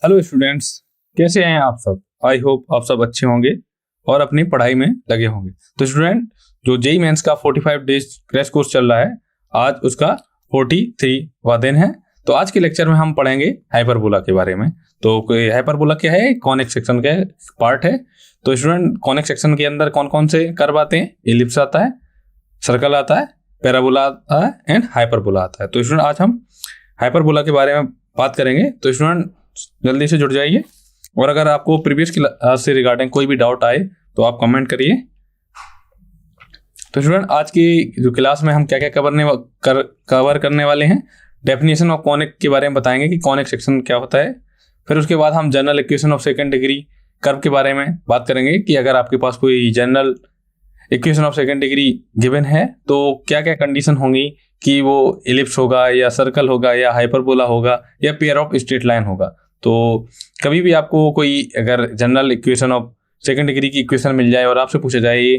Hello students, कैसे हैं आप सब। आई होप आप सब अच्छे होंगे और अपनी पढ़ाई में लगे होंगे। तो स्टूडेंट, जो जेईई मेंस का 45 डेज क्रैश कोर्स चल रहा है, आज उसका 43वां दिन है। तो आज के लेक्चर में हम पढ़ेंगे हाइपरबोला के बारे में। तो हाइपरबोला क्या है? कॉनिक सेक्शन का पार्ट है। तो स्टूडेंट, कॉनिक सेक्शन के अंदर कौन कौन से कर्व आते हैं? एलिप्स आता है, सर्कल आता है, पैराबोला आता है एंड हाइपरबोला आता है। तो स्टूडेंट, आज हम हाइपरबोला के बारे में बात करेंगे। तो स्टूडेंट, जल्दी से जुड़ जाइए और अगर आपको प्रीवियस क्लास से रिगार्डिंग कोई भी डाउट आए तो आप कमेंट करिए। तो स्टूडेंट, आज की जो क्लास में हम क्या क्या कवर करने वाले हैं, डेफिनेशन ऑफ कॉनिक के बारे में बताएंगे कि कॉनिक सेक्शन क्या होता है। फिर उसके बाद हम general equation of second degree curve के बारे में बात करेंगे कि अगर आपके पास कोई general equation of second degree given है तो क्या क्या कंडीशन होंगी कि वो एलिप्स होगा या सर्कल होगा या हाइपरबोला होगा या पेयर ऑफ स्ट्रेट लाइन होगा। तो कभी भी आपको कोई अगर general equation of second degree की इक्वेशन मिल जाए और आपसे पूछा जाए ये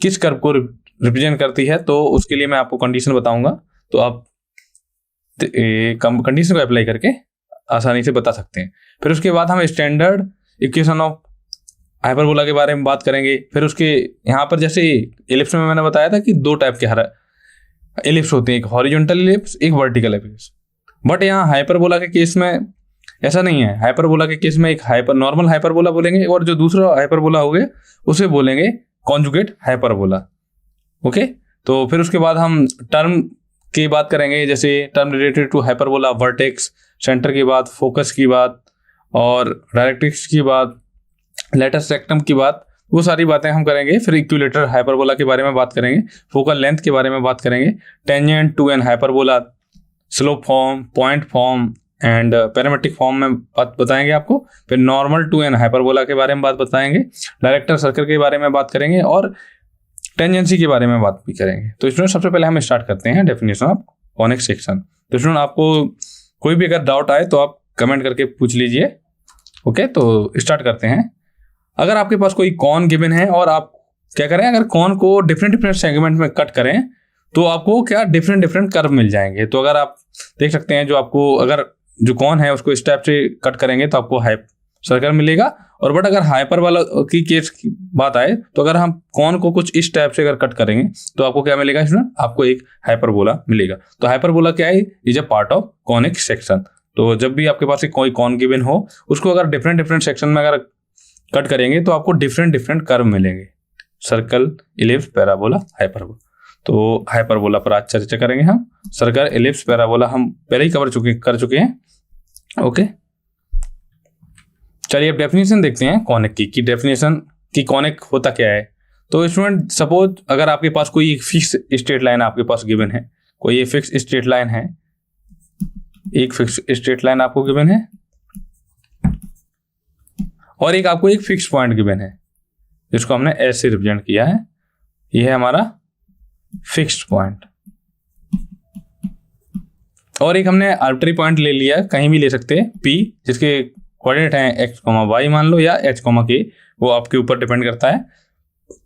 किस कर्व को रिप्रेजेंट करती है, तो उसके लिए मैं आपको कंडीशन बताऊंगा। तो आप कंडीशन को अप्लाई करके आसानी से बता सकते हैं। फिर उसके बाद हम स्टैंडर्ड इक्वेशन ऑफ हाइपरबोला के बारे में बात करेंगे। फिर उसके यहाँ पर जैसे एलिप्स में मैंने बताया था कि दो टाइप के एलिप्स होते हैं, एक हॉरिजॉन्टल एलिप्स, एक वर्टिकल एलिप्स। बट यहाँ हाइपरबोला के केस में ऐसा नहीं है। हाइपरबोला के केस में एक नॉर्मल हाइपरबोला बोलेंगे और जो दूसरा हाइपरबोला हो गया उसे बोलेंगे कॉन्जुगेट हाइपरबोला। ओके, तो फिर उसके बाद हम टर्म की बात करेंगे, जैसे term related to hyperbola, vertex, centre की बात, फोकस की बात और डायरेक्ट्रिक्स की बात, लेटेस्ट रेक्टम की बात, वो सारी बातें हम करेंगे। फिर इक्विलेटरल हाइपरबोला के बारे में बात करेंगे, फोकल लेंथ के बारे में बात करेंगे, tangent to an hyperbola, slope form, point form and parametric form में बात बताएंगे आपको। फिर नॉर्मल टू एन हाइपरबोला के बारे में बात बताएंगे, डायरेक्टर सर्कल के बारे में बात करेंगे और टेंजेंसी के बारे में बात भी करेंगे। तो स्टूडेंट, सबसे पहले हम स्टार्ट करते हैं डेफिनेशन ऑफ कॉनिक सेक्शन। तो स्टूडेंट, आपको कोई भी अगर डाउट आए तो आप कमेंट करके पूछ लीजिए। ओके, तो स्टार्ट करते हैं। अगर आपके पास कोई कॉन गिवन है और आप क्या करें, अगर कॉन को डिफरेंट सेगमेंट में कट करें तो आपको क्या डिफरेंट कर्व मिल जाएंगे। तो अगर आप देख सकते हैं, जो आपको अगर जो कॉन है उसको इस टाइप से कट करेंगे तो आपको सर्कल मिलेगा। और बट अगर हाइपर वाला की केस की बात आए तो अगर हम कॉन को कुछ इस टाइप से अगर कट करेंगे तो आपको क्या मिलेगा स्टूडेंट? आपको एक हाइपरबोला मिलेगा। तो हाइपरबोला क्या है? Is a part of conic section. तो जब भी आपके पास कोई कॉन गिवन हो उसको अगर डिफरेंट सेक्शन में अगर कट करेंगे तो आपको डिफरेंट कर्व मिलेंगे, सर्कल, इलिप्स, पैराबोला, हाइपरबोला। तो हाइपरबोला पर आज चर्चा करेंगे हम। सर्कल, इलिप्स, पैराबोला हम पहले ही कर चुके हैं। ओके, चलिए अब डेफिनेशन देखते हैं कॉनिक की डेफिनेशन की कॉनिक होता क्या है। तो स्टूडेंट, सपोज अगर आपके पास कोई एक फिक्स स्ट्रेट लाइन आपके पास गिवन है, कोई एक फिक्स स्ट्रेट लाइन है, एक फिक्स स्ट्रेट लाइन आपको गिवन है और एक आपको एक फिक्स पॉइंट गिवन है जिसको हमने एस से रिप्रेजेंट किया है। यह है हमारा फिक्स्ड पॉइंट। और एक हमने आर्बिट्री पॉइंट ले लिया, कहीं भी ले सकते हैं, पी, जिसके कोऑर्डिनेट हैं एक्स कॉमा वाई मान लो या एच कॉमा के, वो आपके ऊपर डिपेंड करता है।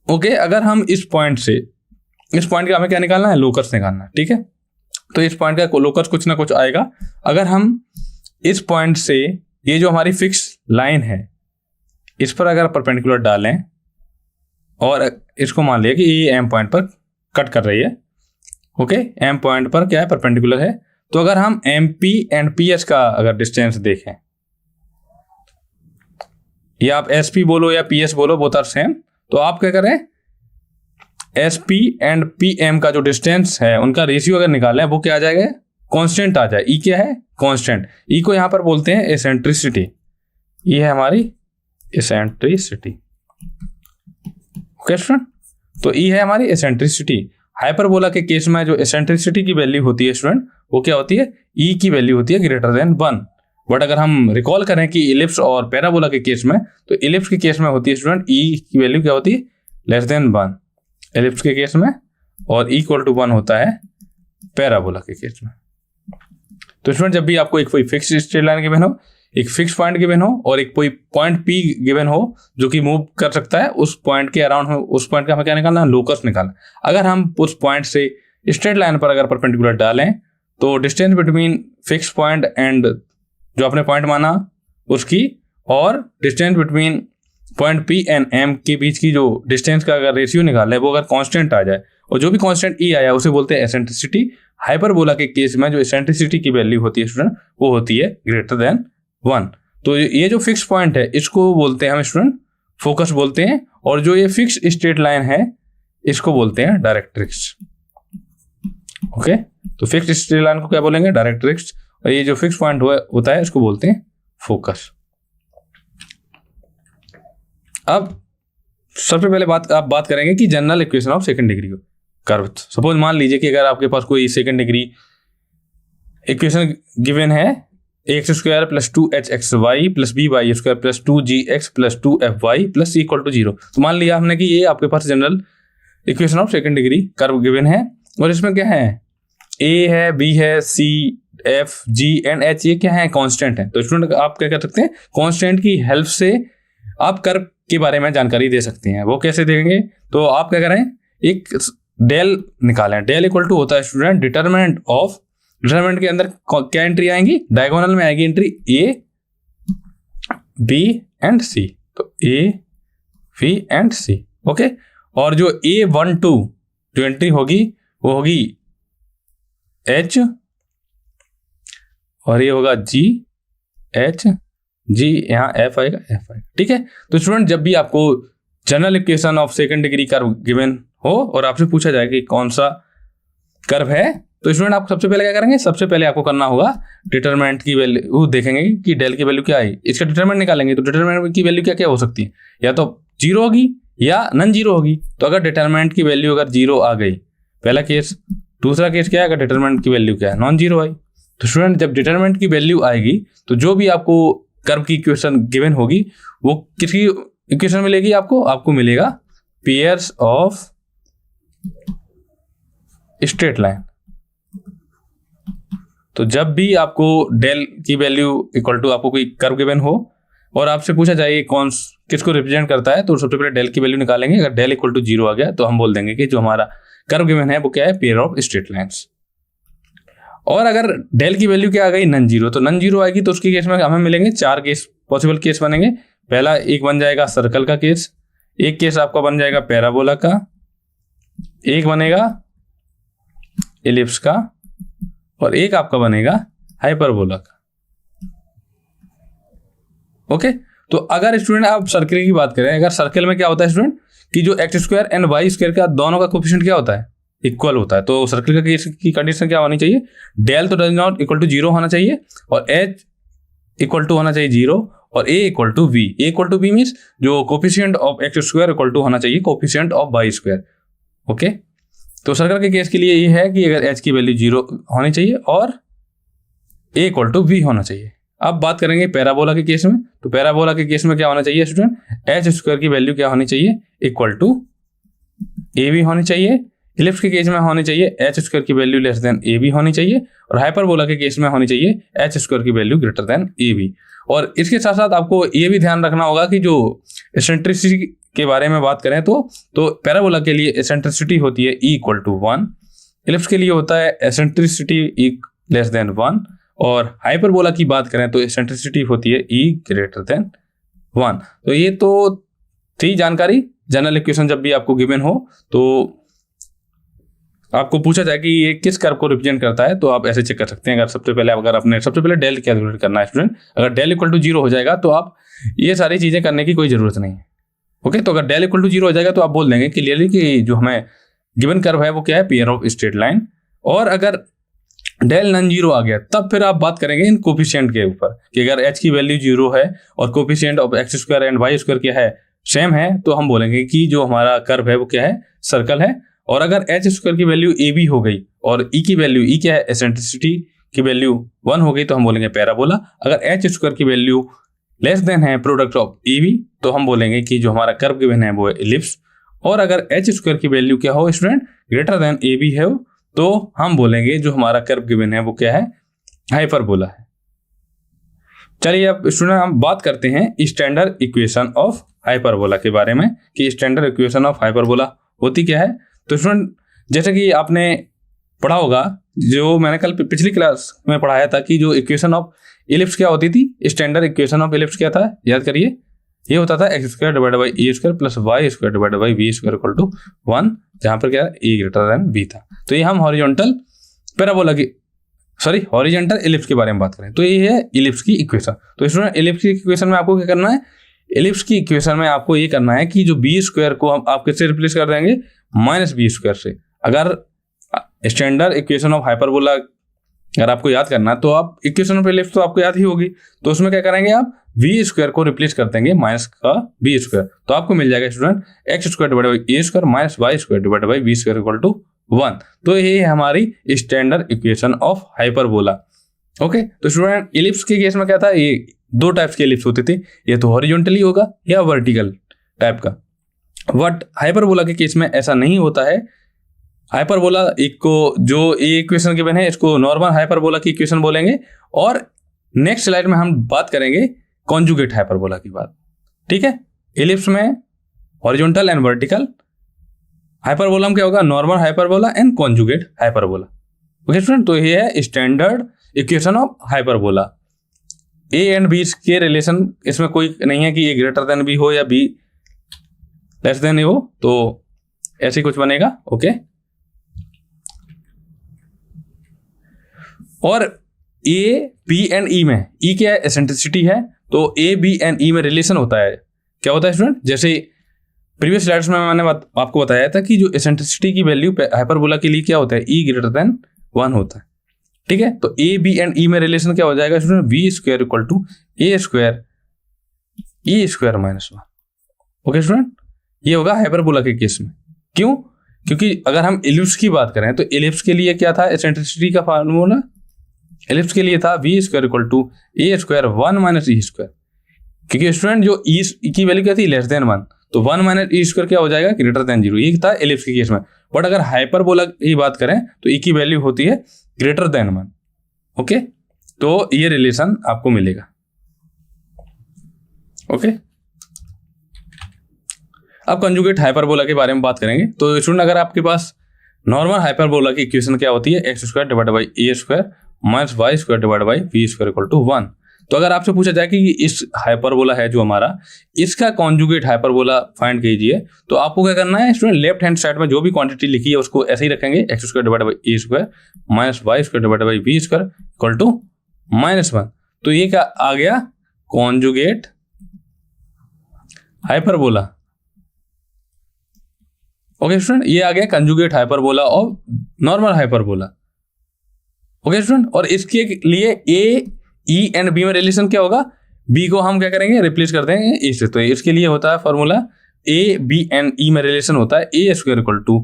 ओके, अगर हम इस पॉइंट का हमें क्या निकालना है? लोकस निकालना है। ठीक है, तो इस पॉइंट का लोकस कुछ ना कुछ आएगा। अगर हम इस पॉइंट से ये जो हमारी फिक्स लाइन है इस पर अगर परपेंडिकुलर डालें और इसको मान लिया कि ये एम पॉइंट पर कट कर रही है। ओके, एम पॉइंट पर क्या है? परपेंडिकुलर है। तो अगर हम M P and P H का अगर डिस्टेंस देखें, या आप एस पी बोलो या पी एच बोलो, बोथ आर सेम, तो आप क्या करें? S P and P M का जो डिस्टेंस है उनका रेशियो अगर निकालें, वो क्या आ जाएगा? कांस्टेंट आ जाए। ई क्या है? कांस्टेंट। ई को यहां पर बोलते हैं एसेंट्रिसिटी। ये है हमारी एसेंट्रिसिटी। ओके स्टूडेंट, तो ई है हमारी एसेंट्रिसिटी। हाइपरबोला के केस में जो एसेंट्रिसिटी की वैल्यू होती है स्टूडेंट, वो क्या होती है? ई की वैल्यू होती है ग्रेटर देन 1। बट अगर हम रिकॉल करें कि इलिप्स और पैराबोला के केस में, तो इलिप्स के केस में होती है स्टूडेंट ई की वैल्यू क्या होती है? लेस देन 1 इलिप्स के केस में, और इक्वल टू 1 होता है पैराबोला के केस में। तो स्टूडेंट, जब भी आपको एक कोई फिक्स स्ट्रेट लाइन गिवन हो, एक फिक्स पॉइंट गिवन हो और एक कोई पॉइंट पी गिवन हो जो कि मूव कर सकता है, उस पॉइंट के अराउंड हो, उस पॉइंट का हमें क्या निकालना? लोकस निकालना। अगर हम उस पॉइंट से स्ट्रेट लाइन पर अगर परपेंडिकुलर डालें तो distance between fix point and जो आपने पॉइंट माना उसकी, और distance between point P and M के बीच की जो डिस्टेंस का अगर रेशियो निकालना है वो अगर कांस्टेंट आ जाए, और जो भी कांस्टेंट E आया उसे बोलते हैं एसेंट्रिसिटी। हाइपरबोला के केस में जो एसेंट्रिसिटी की वैल्यू होती है स्टूडेंट वो होती है ग्रेटर देन 1। तो ये जो फिक्स पॉइंट है इसको बोलते हैं हम स्टूडेंट फोकस बोलते हैं, और जो ये फिक्स स्ट्रेट लाइन है इसको बोलते हैं डायरेक्ट्रिक्स। ओके, तो फिक्स स्ट्रेट लाइन को क्या बोलेंगे? डायरेक्ट्रिक्स। और ये जो फिक्स पॉइंट होता है इसको बोलते हैं फोकस। अब सबसे पहले आप बात करेंगे कि general equation of second degree curve. Suppose मान लीजिए कि अगर आपके पास कोई सेकंड डिग्री इक्वेशन गिवन है x square plus 2hxy plus by square plus 2gx plus 2fy plus equal to 0। तो मान लिया हमने कि ये आपके पास general equation of second degree curve given है, और इसमें क्या है? a है, b है, c, f, g and h ये क्या है? कांस्टेंट है। तो स्टूडेंट आप क्या कर सकते हैं? कांस्टेंट की हेल्प से आप कर्व के बारे में जानकारी दे सकते हैं। वो कैसे देंगे? तो आप क्या करें, एक डेल निकालें। डेल इक्वल टू होता है स्टूडेंट डिटरमिनेंट ऑफ, डिटरमिनेंट के अंदर क्या एंट्री आएंगी? डायगोनल में आएगी entry a, b and c। तो a, b and c। Okay, और जो a12 जो एंट्री होगी वो होगी h, और ये होगा g, h, g, यहाँ f आएगा, f आएगा। ठीक है, तो स्टूडेंट जब भी आपको general equation of second degree curve given हो और आपसे पूछा जाए कि कौन सा कर्व है, तो स्टूडेंट आप सबसे पहले क्या करेंगे? सबसे पहले आपको करना होगा डिटरमिनेंट की वैल्यू देखेंगे कि डेल की वैल्यू क्या आई, इसका डिटरमिनेंट निकालेंगे। तो डिटरमिनेंट की वैल्यू क्या क्या हो सकती है? या तो 0 होगी या नॉन जीरो होगी। तो अगर डिटरमिनेंट की वैल्यू अगर 0 आ गई, पहला केस। दूसरा केस क्या है? अगर डिटरमिनेंट की वैल्यू क्या है? नॉन जीरो आई। तो स्टूडेंट जब डिटरमिनेंट की वैल्यू आएगी तो जो भी आपको कर्व की इक्वेशन गिवन होगी वो किसकी इक्वेशन मिलेगी? आपको मिलेगा पेयर्स ऑफ स्ट्रेट लाइन। तो जब भी आपको डेल की वैल्यू इक्वल टू आपको कोई कर्व गिवन हो और आपसे पूछा जाए कौन किसको रिप्रेजेंट करता है, तो सबसे पहले डेल की वैल्यू निकालेंगे। अगर डेल इक्वल टू 0 आ गया तो हम बोल देंगे कि जो हमारा कर्व गिवन है वो क्या है? Pair of straight lines. और अगर डेल की वैल्यू क्या आ गई? Non zero. तो नॉन जीरो आएगी तो उसके केस में हमें मिलेंगे 4 केस, पॉसिबल केस बनेंगे। पहला एक बन जाएगा सर्कल का केस, एक केस आपका बन जाएगा पैराबोला का, एक बनेगा एलिप्स का, और एक आपका बनेगा हाइपरबोला का। ओके, तो अगर स्टूडेंट आप सर्कल की बात करें, अगर सर्कल में क्या होता है स्टूडेंट कि जो x square and y square का दोनों का कोफिशिएंट क्या होता है? इक्वल होता है। तो सर्कल का केस की कंडीशन क्या होनी चाहिए? डेल तो डज नॉट इक्वल टू 0 होना चाहिए, और एच इक्वल टू होना चाहिए 0, और a equal to v. A equal to v means जो coefficient of x square equal to होना चाहिए coefficient of y square. Okay, तो सर्कल के केस के लिए ये है कि अगर एच की वैल्यू 0 होनी चाहिए और ए इक्वल टू वी होना चाहिए। अब बात करेंगे पैराबोला के केस में। तो पैराबोला के केस में क्या होना चाहिए स्टूडेंट? एच स्क्वायर की वैल्यू क्या होनी चाहिए? इक्वल टू ए वी होनी चाहिए। इलिप्स के केस में होनी चाहिए एच स्क्वायर की value less than a b होनी चाहिए, और हाइपरबोला के केस में होनी चाहिए एच स्क्वायर की value greater than a b. और इसके साथ साथ आपको ये भी ध्यान रखना होगा कि जो एसेंट्रिसिटी के बारे में बात करें तो पैराबोला के लिए एसेंट्रिसिटी होती है ई इक्वल टू 1, इलिप्स के लिए होता है एसेंट्रिसिटी ई लेस देन 1, और हाइपरबोला की बात करें तो एसेंट्रिसिटी होती है ई ग्रेटर देन 1। तो ये तो थी जानकारी। जनरल इक्वेशन जब भी आपको गिवन हो तो आपको पूछा जाए कि ये किस कर्व को रिप्रेजेंट करता है, तो आप ऐसे चेक कर सकते हैं। अगर सबसे पहले डेल कैलकुलेट करना है स्टूडेंट, अगर डेल इक्वल टू 0 हो जाएगा तो आप ये सारी चीजें करने की कोई जरूरत नहीं है। ओके, तो अगर डेल इक्वल टू 0 हो जाएगा तो आप बोल देंगे क्लियरली कि जो हमें गिवन कर्व है वो क्या है? Pair of straight line. और अगर डेल नॉन जीरो आ गया तब फिर आप बात करेंगे इन कोफिशिएंट के ऊपर कि अगर एच की वैल्यू 0 है और coefficient of x square and y square क्या है? सेम है, तो हम बोलेंगे कि जो हमारा कर्व है वो क्या है? सर्कल है। और अगर एच स्क्वायर की वैल्यू ए बी हो गई और ई की वैल्यू ई क्या है? एसेंट्रिसिटी की वैल्यू 1 हो गई तो हम बोलेंगे पैराबोला। अगर एच स्क्वायर की वैल्यू लेस देन है प्रोडक्ट ऑफ ए बी तो हम बोलेंगे कि जो हमारा कर्व गिवन है वो है इलिप्स। और अगर एच स्क्वायर की वैल्यू क्या हो student? Greater than a b है, तो हम बोलेंगे जो हमारा कर्व गिवन है वो क्या है? हाइपरबोला है। चलिए अब स्टूडेंट हम बात करते हैं स्टैंडर्ड इक्वेशन ऑफ हाइपरबोला के बारे में कि स्टैंडर्ड इक्वेशन ऑफ हाइपरबोला होती क्या है। तो स्टूडेंट जैसे कि आपने पढ़ा होगा, जो मैंने कल पिछली क्लास में पढ़ाया था कि जो इक्वेशन ऑफ इलिप्स क्या होती थी, स्टैंडर्ड इक्वेशन ऑफ इलिप्स क्या था, याद करिए, ये होता था x square divide by a square plus y square divide by b square equal to 1, जहां पर क्या ए ग्रेटर देन बी था। तो ये हम हॉरिजॉन्टल पैराबोला की हॉरिजॉन्टल इलिप्स के बारे में बात करें तो ये है इलिप्स की इक्वेशन। तो स्टूडेंट इलिप्स की इक्वेशन में आपको क्या करना है, इलिप्स की इक्वेशन में आपको ये करना है कि जो बी स्क्वायर को हम आप किससे रिप्लेस कर देंगे, माइनस बी स्क्वायर से। अगर स्टैंडर्ड इक्वेशन ऑफ हाइपरबोला अगर आपको याद करना है तो आप इक्वेशन ऑफ इलिप्स तो आपको याद ही होगी, तो उसमें क्या करेंगे आप वी स्क्वायर को रिप्लेस कर देंगे माइनस का बी स्क्वायर, तो आपको मिल जाएगा student x square divide by a square minus y square divide by b square equal to 1। तो ये है हमारी standard equation of hyperbola. Okay, तो स्टूडेंट इलिप्स के केस में क्या था, ये दो टाइप्स के इलिप्स होते थे, ये तो हॉरिजॉन्टली होगा या वर्टिकल टाइप का। बट हाइपरबोला के केस में ऐसा नहीं होता है। हाइपरबोला एक को जो ये इक्वेशन गिवन है इसको नॉर्मल हाइपरबोला की इक्वेशन बोलेंगे, और नेक्स्ट स्लाइड में हम बात करेंगे कॉन्जुगेट हाइपरबोला की बात। ठीक है, इलिप्स में हॉरिजॉन्टल एंड वर्टिकल, हाइपरबोला में क्या होगा, normal hyperbola and conjugate hyperbola. Okay student, तो ये है standard equation of hyperbola. A and b के रिलेशन इसमें कोई नहीं है कि ए ग्रेटर देन बी हो या बी लेस देन ए हो, तो ऐसे कुछ बनेगा। ओके, और ए बी एंड ई में, ई क्या है, एसेंट्रिसिटी है, तो ए बी एंड ई में रिलेशन होता है। क्या होता है स्टूडेंट, जैसे प्रीवियस स्लाइड्स में मैंने आपको बताया था कि जो एसेंट्रिसिटी की वैल्यू हाइपरबोला के लिए क्या होता है, ई ग्रेटर देन 1 होता है। ठीक है, तो ए बी एंड ई में रिलेशन क्या हो जाएगा student, we square equal to a square e square minus 1। Okay student, ये होगा हाइपरबोला के केस में। क्यों, क्योंकि अगर हम इलिप्स की बात करें तो इलिप्स के लिए क्या था, एसेंट्रिसिटी का फार्मूला इलिप्स के लिए था v square equal to a square 1 minus e square, क्योंकि स्टूडेंट जो ई की वैल्यू क्या थी, लेस देन 1, तो 1 माइनस ई स्क्वायर क्या हो जाएगा, ग्रेटर देन 0। ये था इलिप्स के केस में। बट अगर हाइपरबोला की बात करें तो ई की वैल्यू होती है ग्रेटर देन 1। ओके, तो ये रिलेशन आपको मिलेगा। ओके, अब कंजुगेट हाइपरबोला के बारे में बात करेंगे। तो स्टूडेंट अगर आपके पास नॉर्मल हाइपरबोला की इक्वेशन क्या होती है, x square divide by a square minus y square divide by b square equal to 1। तो अगर आपसे पूछा जाए कि इस हाइपरबोला है जो हमारा, इसका कॉन्जुगेट हाइपरबोला फाइंड कीजिए, तो आपको क्या करना है स्टूडेंट, लेफ्ट हैंड साइड में जो भी क्वांटिटी लिखी है उसको ऐसे ही रखेंगे, x square divide by a square minus y square divide by b square equal to -1। तो ये क्या आ गया, कॉन्जुगेट हाइपरबोला। ओके स्टूडेंट, ये आ गया कंजुगेट हाइपरबोला और नॉर्मल हाइपरबोला। ओके स्टूडेंट, और इसके लिए ए ई एंड बी में रिलेशन क्या होगा, बी को हम क्या करेंगे, रिप्लेस कर देंगे ए से। तो इसके लिए होता है formula a b and e में रिलेशन होता है ए square equal to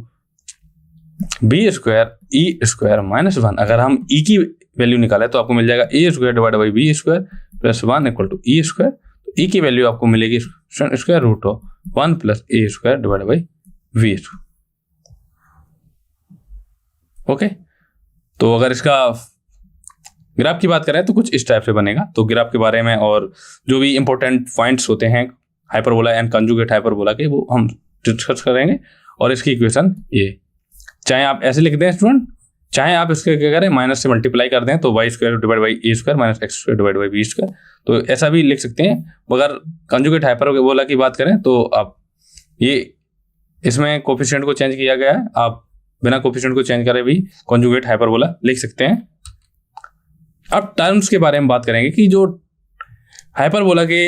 b square e square minus 1। अगर हम ई की वैल्यू निकालें तो आपको मिल जाएगा a square divide by b square plus 1 equal to e square. तो ई की वैल्यू आपको मिलेगी square root of 1 plus a square divide by we square. Okay, तो अगर इसका ग्राफ की बात करें तो कुछ इस टाइप से बनेगा। तो ग्राफ के बारे में और जो भी इंपॉर्टेंट पॉइंट्स होते हैं हाइपरबोला एंड कंजुगेट हाइपरबोला के, वो हम डिस्कस करेंगे। और इसकी इक्वेशन ये, चाहे आप ऐसे लिख दें स्टूडेंट, चाहे आप इसके क्या करें, माइनस से मल्टीप्लाई कर दें, तो y square divide by a square minus x square divide by b square, तो ऐसा भी लिख सकते हैं। मगर कंजुगेट हाइपरबोला की बात करें तो आप ये इसमें कोफिशिएंट को चेंज किया गया है, आप बिना कोफिशिएंट को चेंज करे भी कंजुगेट हाइपरबोला लिख सकते हैं। अब टर्म्स के बारे में बात करेंगे कि जो हाइपरबोला के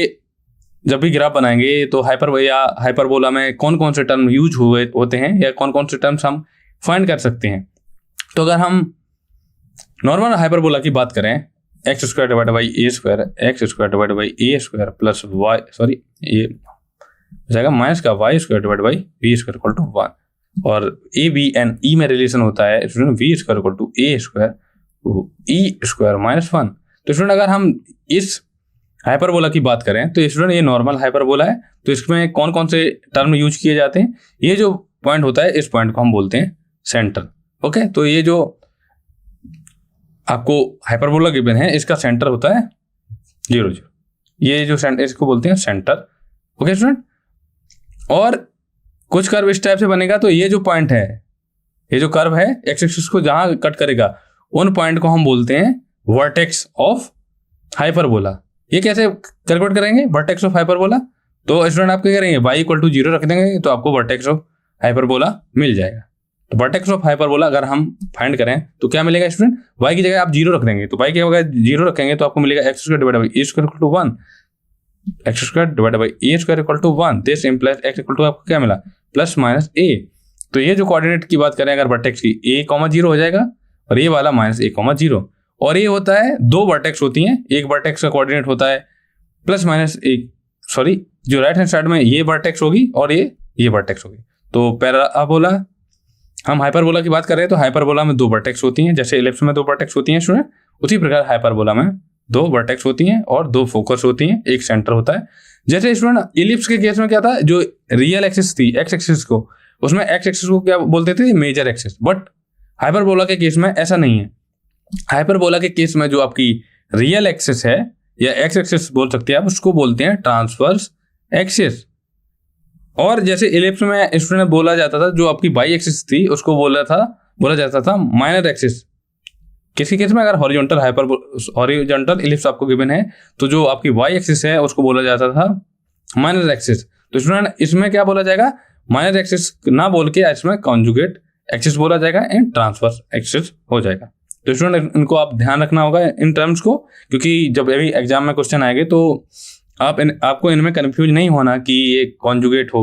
जब भी ग्राफ बनाएंगे तो हाइपरबोला में कौन कौन से टर्म यूज हुए होते हैं या कौन कौन से टर्म्स हम फाइंड कर सकते हैं। तो अगर हम नॉर्मल हाइपरबोला की बात करें, x square divide by a square x square divide by a square plus y ये जाएगा माइनस का y square divide by b square equal to 1, और ए बी एंड ई में रिलेशन होता है v square equal to a square e square minus 1। तो student अगर हम इस हाइपरबोला की बात करें तो स्टूडेंट ये नॉर्मल हाइपरबोला है, तो इसमें कौन कौन से टर्म यूज किए जाते हैं, ये जो पॉइंट होता है इस पॉइंट को हम बोलते हैं सेंटर। ओके, तो ये जो आपको हाइपरबोला गिवन है इसका सेंटर होता है 0 0, ये जो सेंटर इसको बोलते हैं सेंटर। ओके स्टूडेंट, और कुछ कर्व इस टाइप से बनेगा, तो ये जो पॉइंट है ये जो कर्व है एक्स एक्सिस को जहां कट करेगा उन पॉइंट को हम बोलते हैं वर्टेक्स ऑफ हाइपरबोला। ये कैसे कैलकुलेट करेंगे वर्टेक्स ऑफ हाइपरबोला? तो स्टूडेंट आप क्या करेंगे, y इक्वल टू 0 रख देंगे तो आपको वर्टेक्स ऑफ हाइपरबोला मिल जाएगा। तो वर्टेक्स ऑफ हाइपरबोला अगर हम फाइंड करें तो क्या मिलेगा स्टूडेंट, y की जगह आप 0 रख देंगे तो y की जगह 0 रखेंगे तो आपको मिलेगा x square divided by a square equal to 1, x square divided by a square equal to 1। This implies x equal to आपको क्या मिला प्लस माइनस a। तो ये जो कोऑर्डिनेट की बात करें अगर वर्टेक्स की a, 0 हो जाएगा और ये वाला माइनस a, 0। और ये होता है दो वर्टेक्स होती हैं, एक वर्टेक्स का कोऑर्डिनेट होता है प्लस माइनस एक, सॉरी जो राइट हैंड साइड में ये वर्टेक्स होगी और ये वर्टेक्स होगी। तो पैराबोला, हम हाइपरबोला की बात कर रहे हैं तो हाइपरबोला में दो वर्टेक्स होती हैं, जैसे इलिप्स में दो वर्टेक्स होती हैं स्टूडेंट, उसी प्रकार हाइपरबोला में दो वर्टेक्स होती हैं और दो फोकस होती हैं, एक सेंटर होता है। जैसे स्टूडेंट इलिप्स के केस में क्या था, जो रियल एक्सिस थी एक्स एक्सिस को, उसमें एक्स एक्सिस को क्या बोलते थे, मेजर एक्सिस। बट हाइपरबोला के केस में ऐसा नहीं है। हाइपरबोला के केस में जो आपकी रियल एक्सिस है या एक्स एक्सिस बोल सकते हैं आप, उसको बोलते हैं ट्रांसवर्स एक्सिस। और जैसे इलिप्स में स्टूडेंट बोला जाता था जो आपकी बाई एक्सिस थी उसको बोला जाता था माइनर एक्सिस। किसी केस में अगर हॉरिजॉन्टल इलिप्स आपको गिवन है तो जो आपकी वाई एक्सिस है उसको बोला जाता था माइनर एक्सिस। तो स्टूडेंट इसमें क्या बोला जाएगा, माइनर एक्सिस ना बोल के इसमें कॉन्जुगेट एक्सिस बोला जाएगा एंड ट्रांसवर्स एक्सिस हो जाएगा। तो स्टूडेंट इनको आप ध्यान रखना होगा इन टर्म्स को, क्योंकि जब अभी एग्जाम में क्वेश्चन आएंगे तो आपको इनमें कंफ्यूज नहीं होना कि ये कॉन्जुगेट हो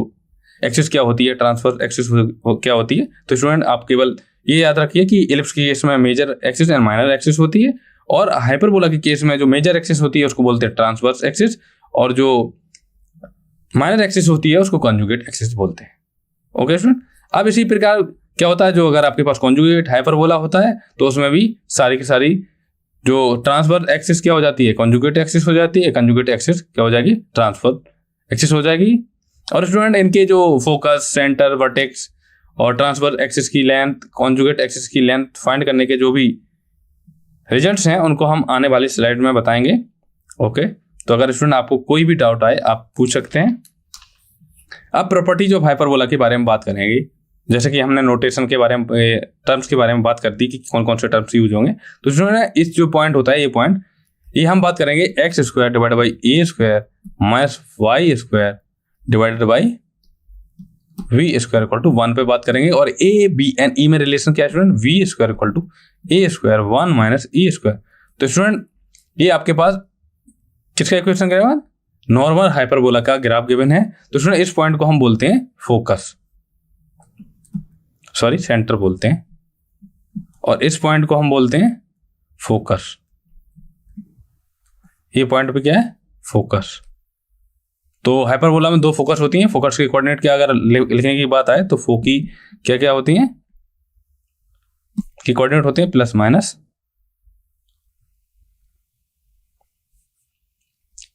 एक्सिस क्या होती है, ट्रांसफर एक्सिस क्या होती है। तो स्टूडेंट आप केवल ये याद रखिए कि इलिप्स के केस में major axis and minor axis होती है और हाइपरबोला के केस में जो मेजर एक्सिस होती है उसको बोलते हैं ट्रांसवर्स एक्सिस और जो माइनर एक्सिस होती है उसको कॉन्जुगेट एक्सिस बोलते हैं। ओके स्टूडेंट, अब इसी प्रकार क्या होता है, जो अगर आपके पास कॉन्जुगेट हाइपरबोला होता है तो उसमें भी सारी की सारी जो ट्रांसफर एक्सिस क्या हो जाती है, कॉन्जुगेट एक्सिस हो जाती है, कॉन्जुगेट एक्सिस क्या हो जाएगी, ट्रांसफर एक्सिस हो जाएगी। और स्टूडेंट इनके जो फोकस, सेंटर, वर्टेक्स और ट्रांसफर एक्सिस की लेंथ, कॉन्जुगेट एक्सिस की लेंथ फाइंड करने के जो भी रिजल्ट्स हैं उनको हम आने वाली स्लाइड में बताएंगे। ओके, तो अगर स्टूडेंट आपको कोई भी डाउट आए आप पूछ सकते हैं। अब प्रॉपर्टीज ऑफ हाइपरबोला के बारे में बात करेंगे। जैसे कि हमने नोटेशन के बारे में, टर्म्स के बारे में बात कर दी कि कौन कौन से टर्म्स यूज होंगे। तो स्टूडेंट इस जो पॉइंट होता है ये पॉइंट, ये हम बात करेंगे x square divided by a square minus y square divided by we square equal to 1 पे बात करेंगे। और ए, बी एंड ई में रिलेशन क्या है student, we square equal to a square 1 minus e square. तो स्टूडेंट ये आपके पास किसका इक्वेशन करेगा, नॉर्मल हाइपरबोला का ग्राफ गिवन है। तो स्टूडेंट इस पॉइंट को हम बोलते हैं फोकस, सॉरी सेंटर बोलते हैं, और इस पॉइंट को हम बोलते हैं फोकस। ये पॉइंट पे क्या है, फोकस। तो हाइपरबोला में दो फोकस होती हैं। फोकस के कोऑर्डिनेट क्या अगर लिखने की बात आए तो फोकी क्या क्या होती हैं, की कोऑर्डिनेट होते हैं प्लस माइनस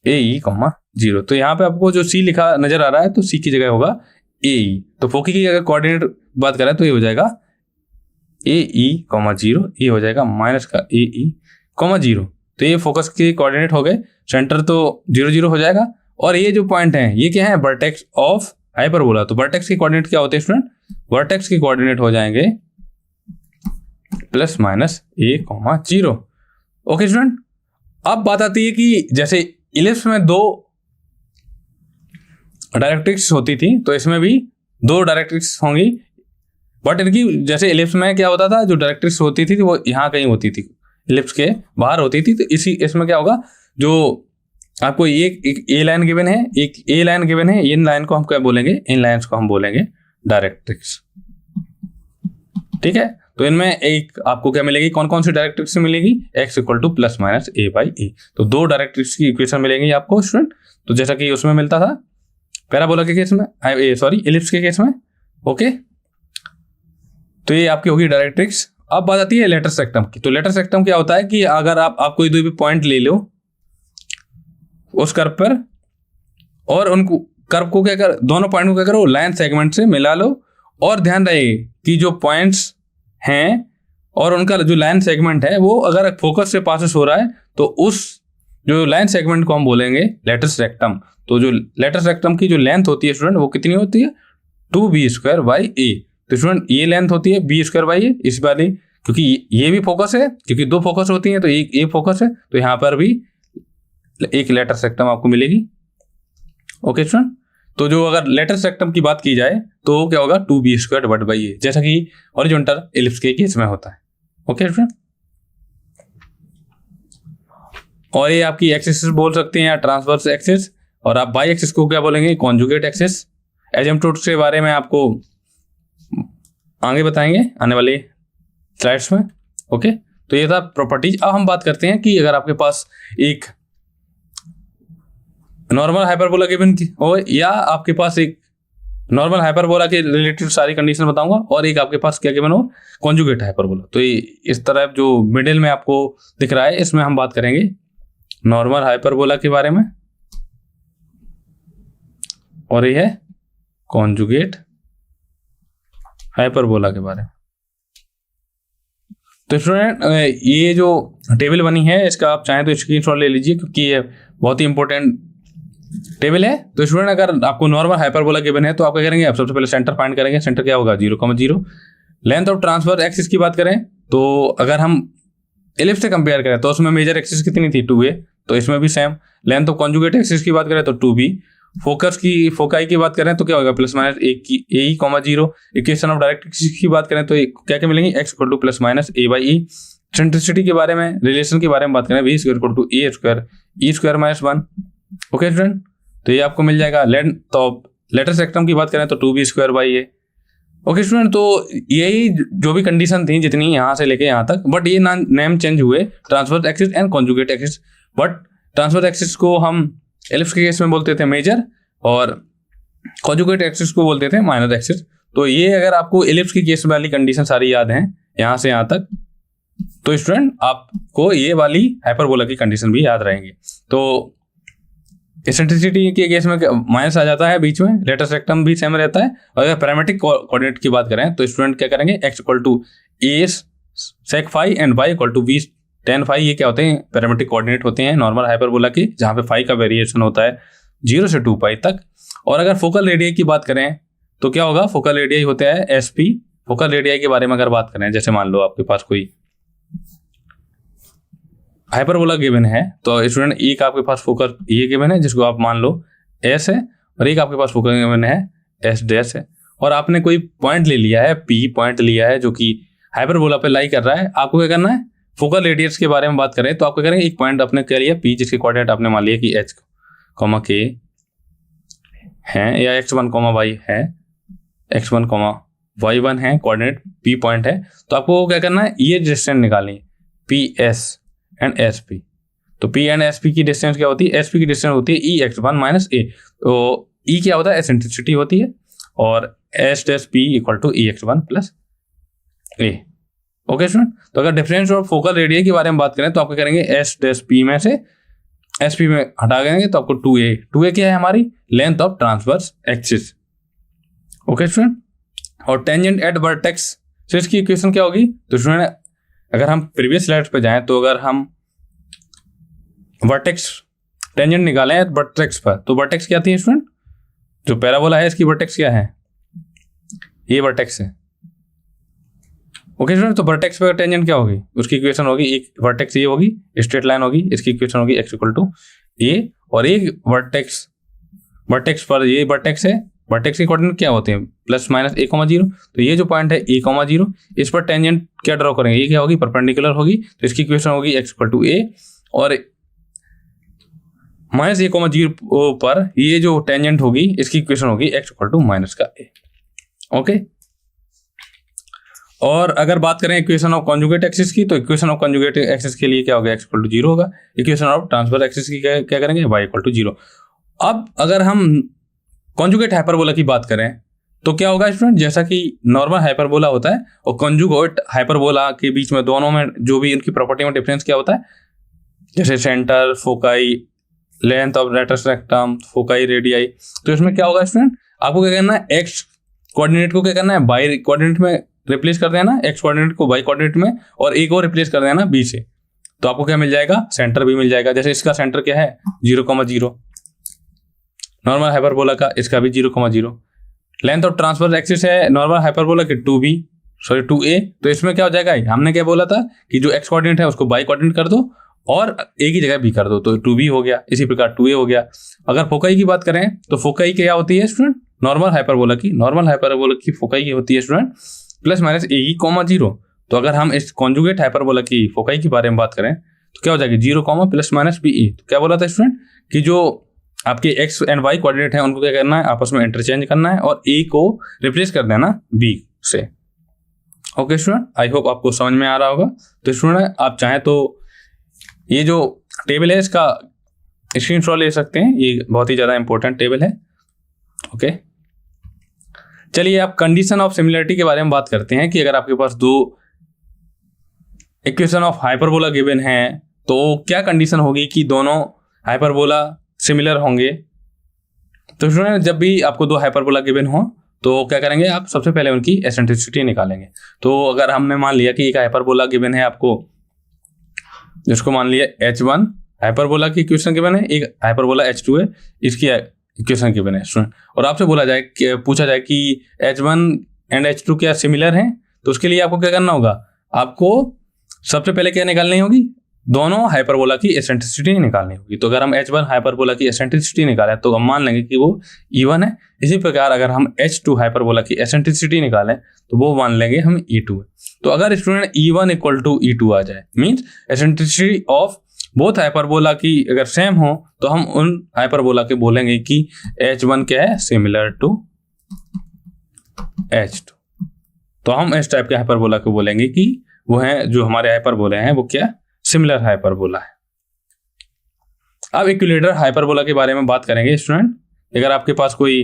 ए ई, 0। तो यहाँ पे आपको जो सी लिखा नजर आ रहा है तो सी की जगह होगा ए ई। तो फोकी की अगर कोऑर्डिनेट बात करें तो ये हो जाएगा ए ई, 0, ये हो जाएगा माइनस का ए ई, 0। तो ये फोकस के कोऑर्डिनेट हो गए। सेंटर तो 0, 0 हो जाएगा। और ये जो पॉइंट है ये क्या है, वर्टेक्स ऑफ हाइपरबोला। तो वर्टेक्स के कोऑर्डिनेट क्या होते हैं स्टूडेंट, वर्टेक्स के कोऑर्डिनेट हो जाएंगे प्लस माइनस ए, 0। ओके स्टूडेंट, अब बात आती है कि जैसे इलिप्स में दो डायरेक्ट्रिक्स होती थी तो इसमें भी दो डायरेक्ट्रिक्स होंगी। बट इनकी जैसे इलिप्स में क्या होता था, जो डायरेक्ट्रिक्स होती थी वो यहाँ कहीं होती थी, इलिप्स के बाहर होती थी। तो इसमें क्या होगा, जो आपको एक ए लाइन गिवन है, एक ए लाइन गिवन है, इन लाइन को हम क्या बोलेंगे, इन लाइन्स को हम बोलेंगे डायरेक्ट्रिक्स। ठीक है, तो इनमें एक आपको क्या मिलेगी, कौन कौन सी डायरेक्ट्रिक्स मिलेगी, x equal to plus minus a by a. तो दो डायरेक्ट्रिक्स की इक्वेशन मिलेंगी आपको स्टूडेंट। तो जैसा कि उसमें मिलता था पैराबोला के केस में, सॉरी इलिप्स के केस में। ओके, तो ये आपकी होगी डायरेक्ट्रिक्स। अब बात आती है लेटरस रेक्टम की। तो लेटरस रेक्टम क्या होता है कि अगर आप कोई दो भी पॉइंट ले लो उस कर्व पर और उनको कर्व को क्या कर, दोनों पॉइंट को क्या करो, लाइन सेगमेंट से मिला लो। और ध्यान रहे कि जो पॉइंट्स हैं और उनका जो लाइन सेगमेंट है वो अगर फोकस से पासेस हो रहा है तो उस जो लाइन सेगमेंट को हम बोलेंगे लेटरस रेक्टम। तो जो लेटरस रेक्टम की जो लेंथ होती है स्टूडेंट वो कितनी होती है, 2b² बाई a। तो स्टूडेंट ये लेंथ होती है बी स्क्वायर बाई ए, इस वाली, क्योंकि ये भी फोकस है, क्योंकि दो फोकस होती हैं तो एक फोकस है, तो यहाँ पर भी एक लेटर सेक्टम आपको मिलेगी। ओके स्टूडेंट, तो जो अगर लेटर सेक्टम की बात की जाए तो क्या होगा 2b स्क्वायर डिवाइड बाई ए, जैसा कि हॉरिजॉन्टल एलिप्स के केस में होता है। ओके स्टूडेंट, और ये आपकी एक्सिस बोल सकते हैं या ट्रांसवर्स एक्सिस, और आप बाई एक्सिस को क्या बोलेंगे, कॉन्जुगेट एक्सिस। एसिम्पटोट्स के बारे में आपको आगे बताएंगे आने वाले स्लाइड्स में। ओके, तो ये था प्रॉपर्टीज। अब हम बात करते हैं कि अगर आपके पास एक नॉर्मल हाइपरबोला गिवन हो, या आपके पास एक नॉर्मल हाइपरबोला के रिलेटेड सारी कंडीशन बताऊंगा, और एक आपके पास क्या गिवन हो, कॉन्जुगेट हाइपरबोला। तो ये इस तरह जो मिडिल में आपको दिख रहा है, इसमें हम बात करेंगे नॉर्मल हाइपरबोला के बारे में, और ये है कॉन्जुगेट हाइपरबोला के बारे में। तो स्टूडेंट ये जो टेबल बनी है इसका आप चाहें तो स्क्रीनशॉट ले लीजिए, क्योंकि ये बहुत ही इंपॉर्टेंट टेबल है। तो स्टूडेंट अगर आपको नॉर्मल हाइपरबोला गिवन है तो आप क्या करेंगे, आप सबसे पहले सेंटर फाइंड करेंगे। सेंटर क्या होगा, 0,0। लेंथ ऑफ ट्रांसफर एक्सिस की बात करें तो अगर हम एलिप्स से कंपेयर करें तो उसमें मेजर एक्सिस कितनी थी, 2a, तो इसमें भी same. Length of conjugate axis की बात करें तो 2b। फोकाई की बात करें तो क्या होगा, plus minus a,0। Equation of direct axis की बात करें तो क्या क्या मिलेंगे, x equal to plus minus a by E. Centricity के बारे में, रिलेशन के बारे में बात करें, v square equal to a square e square minus 1। Okay student, तो ये आपको मिल जाएगा। लेंथ ऑफ लेटर सेक्टम की बात करें तो 2b square by A. Okay student, तो यही जो भी कंडीशन थी जितनी यहाँ से लेके यहाँ तक, बट ये नेम चेंज हुए, transverse axis and conjugate axis. But transverse axis को हम एलिप्स के केस में बोलते थे मेजर, और कॉन्जुगेट एक्सिस को बोलते थे माइनर एक्सिस। तो ये अगर आपको एलिप्स की केस वाली कंडीशन सारी याद हैं यहाँ से यहाँ तक, तो स्टूडेंट आपको ये वाली हाइपरबोला की कंडीशन भी याद रहेंगी। तो एसेंट्रिसिटी के केस में माइनस आ जाता है बीच में, लेटर सेक्टम भी सेम रहता है। और अगर पैरामेट्रिक कोऑर्डिनेट की बात करें तो स्टूडेंट क्या करेंगे, x equal to a sec phi and y equal to b tan phi. ये क्या होते हैं, पैरामेट्रिक कोऑर्डिनेट होते हैं नॉर्मल हाइपरबोला के, जहाँ पे फाई का वेरिएशन होता है 0 से 2 पाई तक। और अगर फोकल रेडियस की बात करें तो क्या होगा, फोकल रेडियस होता है SP। फोकल रेडियस के बारे में अगर बात करें, जैसे मान लो आपके पास कोई हाइपरबोला गिवन है, तो स्टूडेंट एक आपके पास फोकल ये गिवन है जिसको आप मान लो S है, और एक आपके पास फोकल गिवन है S डैश है, और आपने कोई पॉइंट ले लिया है, P पॉइंट लिया है जो कि हाइपरबोला पे लाई कर रहा है। आपको क्या करना है, फोकल रेडियस के बारे में बात करें तो आप क्या करेंगे, एक पॉइंट आपने क्या लिया P, जिसके कोऑर्डिनेट आपने मान लिया कि H, K है, या x1, y है, x1, y1 है, कोऑर्डिनेट P पॉइंट है। तो आपको क्या करना है, ये डिस्टेंस निकालनी है, PS एंड SP। तो P एंड SP की डिस्टेंस क्या होती है, SP की डिस्टेंस होती है EX1 माइनस A। तो E क्या होता है, एसेंट्रिसिटी होती है, और S dash P equal to EX1 plus A। Okay student, तो अगर डिफरेंस ऑफ फोकल रेडियस के बारे में बात करें तो आपको करेंगे S डैश P में से SP में हटा देंगे तो आपको 2A क्या है, हमारी length of transverse axis. Okay student, और टेंजेंट एट वर्टेक्स, तो इसकी इक्वेशन क्या होगी। तो स्टूडेंट अगर हम प्रीवियस स्लाइड्स पे जाएं तो अगर हम वर्टेक्स टेंजेंट निकालें वर्टेक्स पर, तो वर्टेक्स क्या थी स्टूडेंट, जो पैराबोला है इसकी वर्टेक्स क्या है, ये वर्टेक्स है। ओके स्टूडेंट, तो वर्टेक्स पर टेंजेंट क्या होगी, उसकी इक्वेशन होगी, एक वर्टेक्स ये होगी, स्ट्रेट लाइन होगी, इसकी इक्वेशन होगी x इक्वल टू a, और एक वर्टेक्स पर ये वर्टेक्स है, वर्टेक्स के कोऑर्डिनेट क्या होते हैं, प्लस माइनस a,0। तो ये जो पॉइंट है a,0, इस पर टेंजेंट क्या ड्रॉ करेंगे, ये क्या होगी, परपेंडिकुलर होगी, तो इसकी इक्वेशन होगी x इक्वल टू a, और माइनस a,0 पर ये जो टेंजेंट होगी इसकी इक्वेशन होगी x इक्वल टू माइनस का a। ओके, और अगर बात करें इक्वेशन ऑफ कॉन्जुगेट एक्सिस की, तो इक्वेशन ऑफ कॉन्जुगेट एक्सिस के लिए क्या होगा, x इक्वल टू 0 होगा। इक्वेशन ऑफ ट्रांसफर एक्सिस की क्या करेंगे, y इक्वल टू 0। अब अगर हम कॉन्जुगेट हाइपरबोला की बात करें तो क्या होगा स्टूडेंट, जैसा कि नॉर्मल हाइपरबोला होता है और कॉन्जुगेट हाइपरबोला के बीच में दोनों में जो भी इनकी प्रॉपर्टी में डिफरेंस क्या होता है, जैसे centre, foci, length of letter सेक्टम, foci radii. तो इसमें क्या होगा स्टूडेंट, आपको क्या करना है, एक्स कोऑर्डिनेट को क्या करना है, वाई कोऑर्डिनेट में रिप्लेस कर देना, एक्स कोऑर्डिनेट को वाई कोऑर्डिनेट में, और ए को रिप्लेस कर देना बी से। तो आपको क्या मिल जाएगा, सेंटर भी मिल जाएगा। जैसे इसका सेंटर क्या है 0,0, नॉर्मल हाइपरबोला का इसका भी 0,0। लेंथ ऑफ ट्रांसवर्स एक्सिस है नॉर्मल हाइपरबोला की 2a, तो इसमें क्या हो जाएगा, हमने क्या बोला था कि जो x कोऑर्डिनेट है उसको y कोऑर्डिनेट कर दो और a की जगह b कर दो, तो 2b हो गया। इसी प्रकार 2a हो गया। अगर फोकाई की बात करें तो फोकाई क्या होती है स्टूडेंट, नॉर्मल हाइपरबोला की फोकाई की होती है स्टूडेंट प्लस माइनस a की कॉमा 0। तो अगर हम इस कॉन्जुगेट हाइपरबोला की फोकाई के बारे में बात करें तो क्या हो जाएगी 0 comma plus minus b e। तो क्या बोला था स्टूडेंट कि जो आपके x एंड y कोऑर्डिनेट है उनको क्या करना है, आपस में इंटरचेंज करना है और a को रिप्लेस कर देना b से। ओके स्टूडेंट, आई होप आपको समझ में आ रहा होगा। तो स्टूडेंट आप चाहें तो ये जो टेबल है इसका स्क्रीनशॉट ले सकते हैं, ये बहुत ही ज़्यादा इंपॉर्टेंट टेबल है। ओके, चलिए आप कंडीशन ऑफ सिमिलरिटी के बारे में बात करते हैं कि अगर आपके पास दो इक्वेशन ऑफ हाइपरबोला गिवन है तो क्या कंडीशन होगी कि दोनों हाइपरबोला सिमिलर होंगे। तो स्टूडेंट जब भी आपको दो हाइपरबोला गिवन हो तो क्या करेंगे आप, सबसे पहले उनकी एसेंट्रिसिटी निकालेंगे। तो अगर हमने मान लिया कि एक हाइपरबोला गिवन है आपको, जिसको मान लिया H1 हाइपरबोला की इक्वेशन गिवन है, एक हाइपरबोला H2 है, इसकी इक्वेशन गिवन है स्टूडेंट, और आपसे पूछा जाए कि H1 एंड H2 क्या सिमिलर हैं, तो उसके लिए आपको क्या करना होगा, आपको सबसे पहले क्या निकालनी होगी, दोनों हाइपरबोला की एसेंट्रिसिटी निकालनी होगी। तो अगर हम H1 हाइपरबोला की एसेंट्रिसिटी निकालें तो हम मान लेंगे कि वो E1 है। इसी प्रकार अगर हम H2 हाइपरबोला की एसेंट्रिसिटी निकालें तो वो मान लेंगे हम E2 है। तो अगर student E1 equal to E2 आ जाए, means eccentricity of both hyperbola की अगर सेम हो, तो हम उन हाइपरबोला के बोलेंगे कि H1 क्या है, सिमिलर टू H2। तो हम इस टाइप के हाइपरबोला को बोलेंगे कि वो हैं जो हमारे हाइपरबोला हैं वो क्या, सिमिलर हाइपरबोला है। अब इक्विलेटरल हाइपरबोला के बारे में बात करेंगे स्टूडेंट। अगर आपके पास कोई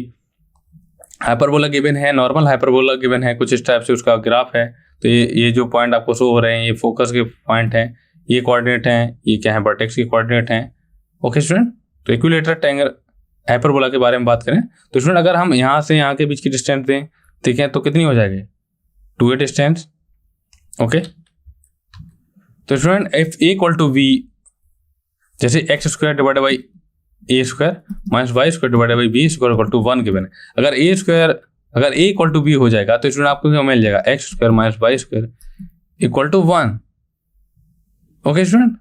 हाइपरबोला गिवन है, नॉर्मल हाइपरबोला गिवन है, कुछ इस टाइप से उसका ग्राफ है, तो ये जो पॉइंट आपको शो हो रहे हैं ये फोकस के पॉइंट हैं, ये कोऑर्डिनेट हैं, ये क्या है, वर्टेक्स के कोऑर्डिनेट हैं। ओके स्टूडेंट, तो इक्विलेटरल ट्रायंगल हाइपरबोला के बारे में बात करें तो स्टूडेंट अगर हम यहाँ से यहाँ के बीच की डिस्टेंस दें, ठीक है, तो कितनी हो जाएगी, 2a डिस्टेंस। ओके, तो student if a equal to v, जैसे x square divided by a square minus y square divided by b square equal to 1 given है। अगर a इक्वल टू b हो जाएगा तो स्टूडेंट आपको क्या मिल जाएगा, x square minus y square equal to 1। Okay student,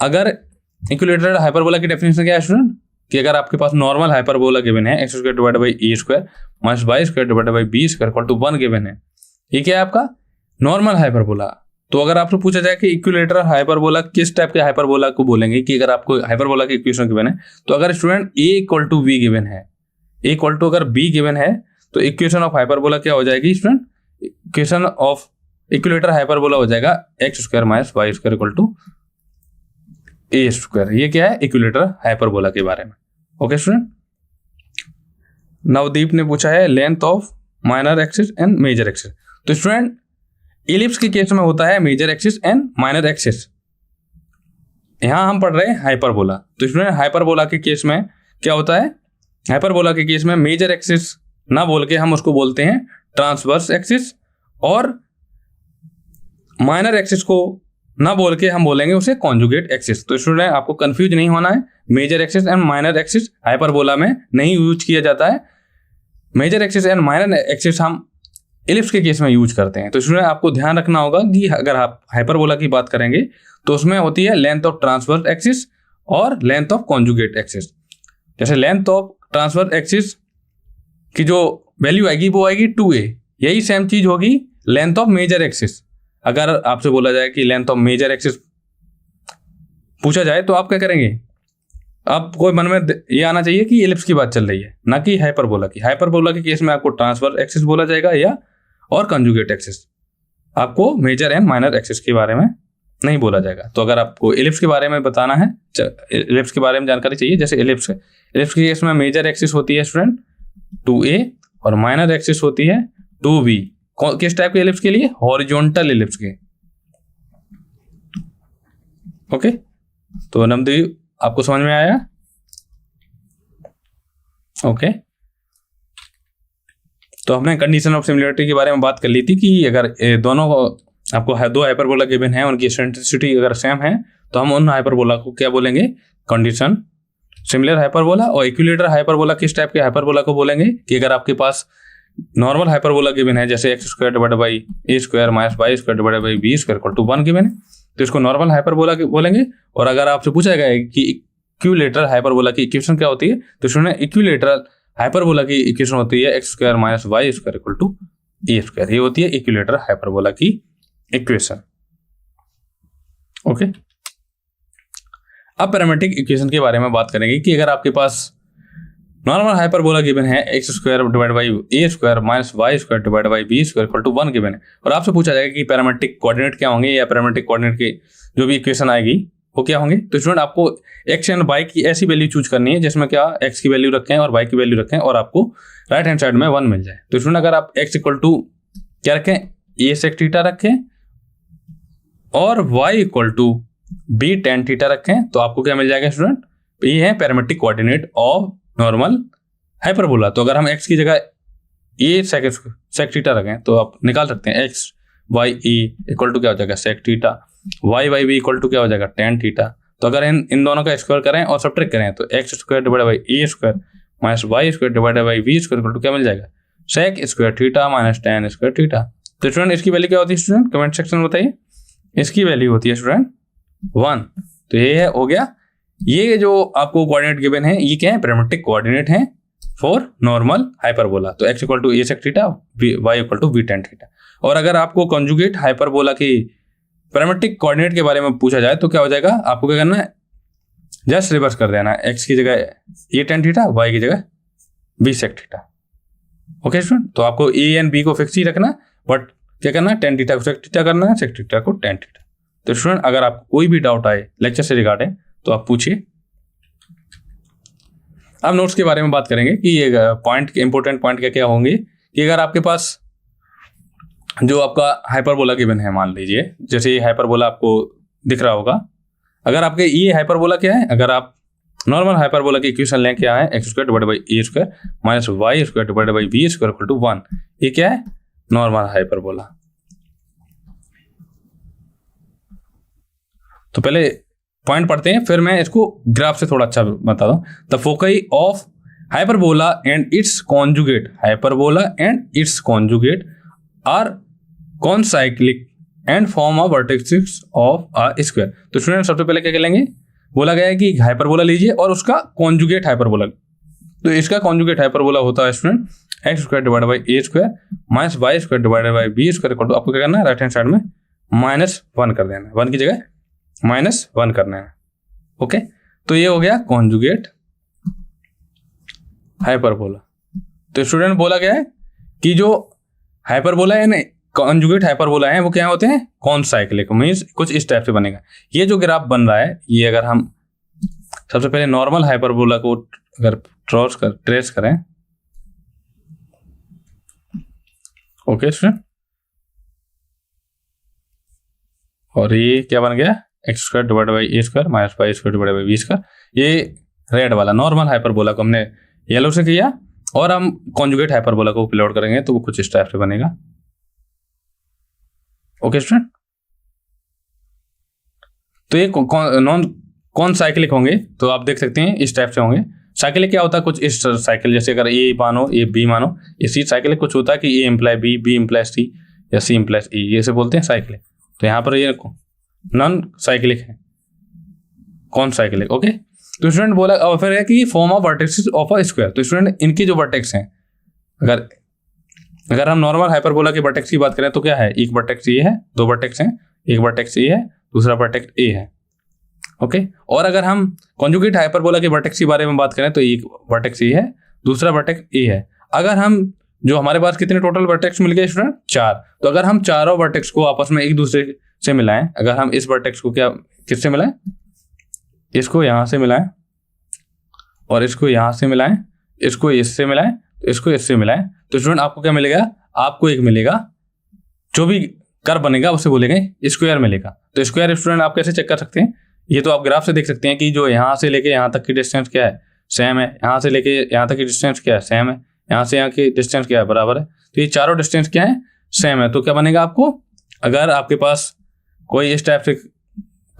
अगर इक्विलेटरल हाइपरबोला की डेफिनेशन क्या है स्टूडेंट, कि अगर आपके पास नॉर्मल हाइपरबोला गिवन है x square divided by a square minus y square divided by b square equal to 1 given है, ये क्या है आपका नॉर्मल हाइपरबोला। तो अगर आपसे पूछा जाए कि इक्विलेटरल हाइपरबोला किस टाइप के हाइपरबोला को बोलेंगे, कि अगर आपको हाइपरबोला की इक्वेशन गिवन है, तो अगर student a equal to v given है, a इक्वल टू अगर b गिवन है, तो इक्वेशन ऑफ हाइपरबोला क्या हो जाएगी student, equation of equilateral hyperbola हो जाएगा x square minus y square equal to a square. ये क्या है, इक्विलेटरल हाइपरबोला के बारे में। ओके स्टूडेंट, नवदीप ने पूछा है length of minor axis and major axis. तो स्टूडेंट इलिप्स के केस में होता है major axis and minor axis, यहां हम पढ़ रहे हैं हाइपरबोला। तो स्टूडेंट हाइपरबोला के केस में क्या होता है, हाइपरबोला के केस में मेजर एक्सिस ना बोल के हम उसको बोलते हैं ट्रांसवर्स एक्सिस, और माइनर एक्सिस को ना बोल के हम बोलेंगे उसे कॉन्जुगेट एक्सिस। तो स्टूडेंट आपको कंफ्यूज नहीं होना है, major axis and minor axis hyperbola में नहीं यूज किया जाता है। Major axis and minor axis हम इलिप्स के केस में यूज करते हैं। तो स्टूडेंट आपको ध्यान रखना होगा कि अगर आप हाइपरबोला की बात करेंगे तो उसमें होती है लेंथ ऑफ ट्रांसवर्स एक्सिस और लेंथ ऑफ कॉन्जुगेट एक्सिस। जैसे लेंथ ऑफ ट्रांसवर्स एक्सिस की जो वैल्यू आएगी वो आएगी 2a, यही सेम चीज होगी लेंथ ऑफ मेजर एक्सिस। अगर आपसे बोला जाए कि लेंथ ऑफ मेजर एक्सिस पूछा जाए तो आप क्या करेंगे, आपको मन में ये आना चाहिए कि इलिप्स की बात चल रही है, ना कि हाइपरबोला की। हाइपरबोला के केस में आपको ट्रांसवर्स एक्सिस बोला जाएगा या और कंजुगेट एक्सिस, आपको मेजर एंड माइनर एक्सिस के बारे में नहीं बोला जाएगा। तो अगर आपको इलिप्स के बारे में बताना है, इलिप्स के बारे में जानकारी चाहिए, जैसे इलिप्स के केस में मेजर एक्सिस होती है स्टूडेंट 2a और माइनर एक्सिस होती है 2b। किस टाइप के इलिप्स के लिए, हॉरिजॉन्टल इलिप्स के। ओके, तो नमदीप आपको समझ में आया। ओके, तो हमने कंडीशन ऑफ सिमिलरिटी के बारे में बात कर ली थी कि अगर दोनों आपको दो हाइपरबोला गिवन है, उनकी एसेंट्रिसिटी अगर सेम है तो हम उन हाइपरबोला को क्या बोलेंगे, कंडीशन सिमिलर हाइपरबोला और इक्विलेटरल हाइपरबोला किस टाइप के हाइपरबोला को बोलेंगे कि अगर आपके पास नॉर्मल हाइपरबोला गिवन है जैसे x square divided by a square minus y square divided by b square equal to 1 given है तो इसको नॉर्मल हाइपरबोला बोलेंगे। और अगर आपसे पूछा गया है कि इक्विलेटरल हाइपरबोला की इक्वेशन क्या होती है तो इसमें इक्विलेटरल हाइपरबोला की इक्वेशन होती है x square minus y square equal to a square. ये होती है इक्विलेटरल हाइपरबोला की इक्वेशन। ओके, अब पैरामेट्रिक इक्वेशन के बारे में बात करेंगे कि अगर आपके पास नॉर्मल हाइपरबोला गिवन है x square divide by a square minus y square divide by b square equal to 1 given है और आपसे पूछा जाएगा कि पैरामेट्रिक कोऑर्डिनेट क्या होंगे या पैरामेट्रिक कोऑर्डिनेट के जो भी इक्वेशन आएगी वो क्या होंगे। तो स्टूडेंट आपको एक्स एंड वाई की ऐसी वैल्यू चूज करनी है जिसमें क्या एक्स की वैल्यू रखें और वाई की वैल्यू रखें और आपको राइट हैंड साइड में 1 मिल जाए। तो स्टूडेंट अगर आप एक्स इक्वल टू क्या रखें ए सेक थीटा रखें और y equal to b tan theta रखें तो आपको क्या मिल जाएगा स्टूडेंट, ये है parametric coordinate of normal hyperbola. तो अगर हम x की जगह ए सेक थीटा रखें तो आप निकाल सकते हैं x y a equal to क्या हो जाएगा sec theta, y y b equal to क्या हो जाएगा टेन थीटा। तो अगर इन दोनों का स्क्वायर करें और सब्ट्रैक्ट करें तो x square divide by a square minus y square divide by b square equal to क्या मिल जाएगा sec square theta minus tan square theta. तो स्टूडेंट इसकी वैल्यू क्या होती है स्टूडेंट, कमेंट सेक्शन में बताइए। इसकी वैल्यू होती है स्टूडेंट 1। तो ये है हो गया, ये जो आपको कोऑर्डिनेट गिवन है ये क्या है पैरामेट्रिक कोऑर्डिनेट है फॉर नॉर्मल हाइपरबोला। तो x equal to a sec theta y equal to b tan theta. और अगर आपको कॉन्जुगेट हाइपरबोला की पैरामेट्रिक कोऑर्डिनेट के बारे में पूछा जाए तो क्या हो जाएगा, आपको क्या करना है जस्ट रिवर्स कर देना है, x की जगह ए टेन थीटा y की जगह b sec theta. Okay student, तो आपको ए एंड बी को फिक्स ही रखना बट क्या करना है टेन थीटा को सेक थीटा करना है, सेक थीटा को टेन थीटा। तो स्टूडेंट अगर आपको कोई भी डाउट आए लेक्चर से रिगार्डिंग तो आप पूछिए। अब नोट्स के बारे में बात करेंगे कि ये पॉइंट इंपॉर्टेंट पॉइंट क्या क्या होंगे कि अगर आपके पास जो आपका हाइपरबोला गिवन है, मान लीजिए जैसे ये हाइपरबोला आपको दिख रहा होगा, अगर आपके ये हाइपरबोला क्या है, अगर आप नॉर्मल हाइपरबोला की इक्वेशन लें क्या है x square divide by a square minus y square divide by b square equal to 1, ये क्या है नॉर्मल हाइपरबोला। तो पहले पॉइंट पढ़ते हैं फिर मैं इसको ग्राफ से थोड़ा अच्छा बता दूं। The foci of hyperbola and its conjugate, hyperbola and its conjugate are concyclic and form of vertexes of a square. तो स्टूडेंट सबसे पहले क्या करेंगे, बोला गया है कि हाइपरबोला लीजिए और उसका कॉन्जुगेट हाइपरबोला। तो इसका कॉन्जुगेट हाइपरबोला होता है student x square divide by a square minus y square divide by b square equal to आपको क्या करना है राइट हैंड साइड में -1 कर देना है, 1 की जगह -1 करना है। ओके, तो ये हो गया कॉन्जुगेट हाइपरबोला। तो स्टूडेंट बोला गया है कि जो हाइपरबोला है ना कॉन्जुगेट हाइपरबोला है वो क्या होते हैं कॉनसाइक्लिक, मींस कुछ इस टाइप से बनेगा। ये जो ग्राफ बन रहा है ये अगर हम सबसे पहले नॉर्मल हाइपरबोला को अगर ट्रेस करें, ओके स्टूडेंट, और ये क्या बन गया x square divide by a square minus y square divide by b square. ये रेड वाला नॉर्मल हाइपरबोला को हमने येलो से किया और हम कॉन्जुगेट हाइपरबोला को प्लॉट करेंगे तो वो कुछ इस टाइप से बनेगा। ओके स्टूडेंट, तो ये कौन साइक्लिक होंगे तो आप देख सकते हैं इस टाइप से होंगे। साइक्लिक क्या होता है कुछ इस साइकिल, जैसे अगर ए मानो ए बी मानो, इसी साइक्लिक कुछ होता है कि ए इम्प्लाई बी, बी इम्प्लाई सी या सी इम्प्लाई ई, ये से बोलते हैं साइक्लिक। तो यहाँ पर ये नॉन साइक्लिक है, कौन साइक्लिक। ओके, तो स्टूडेंट बोला और फिर है कि form of vertexes of a square. तो स्टूडेंट इनकी जो वर्टेक्स हैं, अगर हम नॉर्मल हाइपरबोला के वर्टेक्स की बात करें तो क्या है, एक वर्टेक्स ये है, दो वर्टेक्स हैं, एक वर्टेक्स ये है, दूसरा वर्टेक्स ए है। ओके, और अगर हम कॉन्जुगेट हाइपरबोला के वर्टेक्स के बारे में बात करें तो एक वर्टेक्स ए है, दूसरा वर्टेक्स ए है। अगर हम जो हमारे पास कितने टोटल वर्टेक्स मिल गए स्टूडेंट 4, तो अगर हम चारों वर्टेक्स को आपस में एक दूसरे से मिलाएं, अगर हम इस वर्टेक्स को क्या किससे मिलाएं, इसको यहां से मिलाएं और इसको यहां से मिलाएं, इसको इससे मिलाएं, इसको इससे मिलाएं, तो स्टूडेंट आपको क्या मिलेगा, आपको एक मिलेगा जो भी कर्व बनेगा उसे बोलेंगे स्क्वायर मिलेगा। तो स्क्वायर स्टूडेंट आप कैसे चेक कर सकते हैं, ये तो आप ग्राफ से देख सकते हैं कि जो यहाँ से लेके यहाँ तक की डिस्टेंस क्या है सेम है, यहाँ से लेके यहाँ तक की डिस्टेंस क्या है सेम है, यहाँ से यहाँ की डिस्टेंस क्या है बराबर है। तो ये चारों डिस्टेंस क्या है सेम है। तो क्या बनेगा आपको, अगर आपके पास कोई इस टाइप से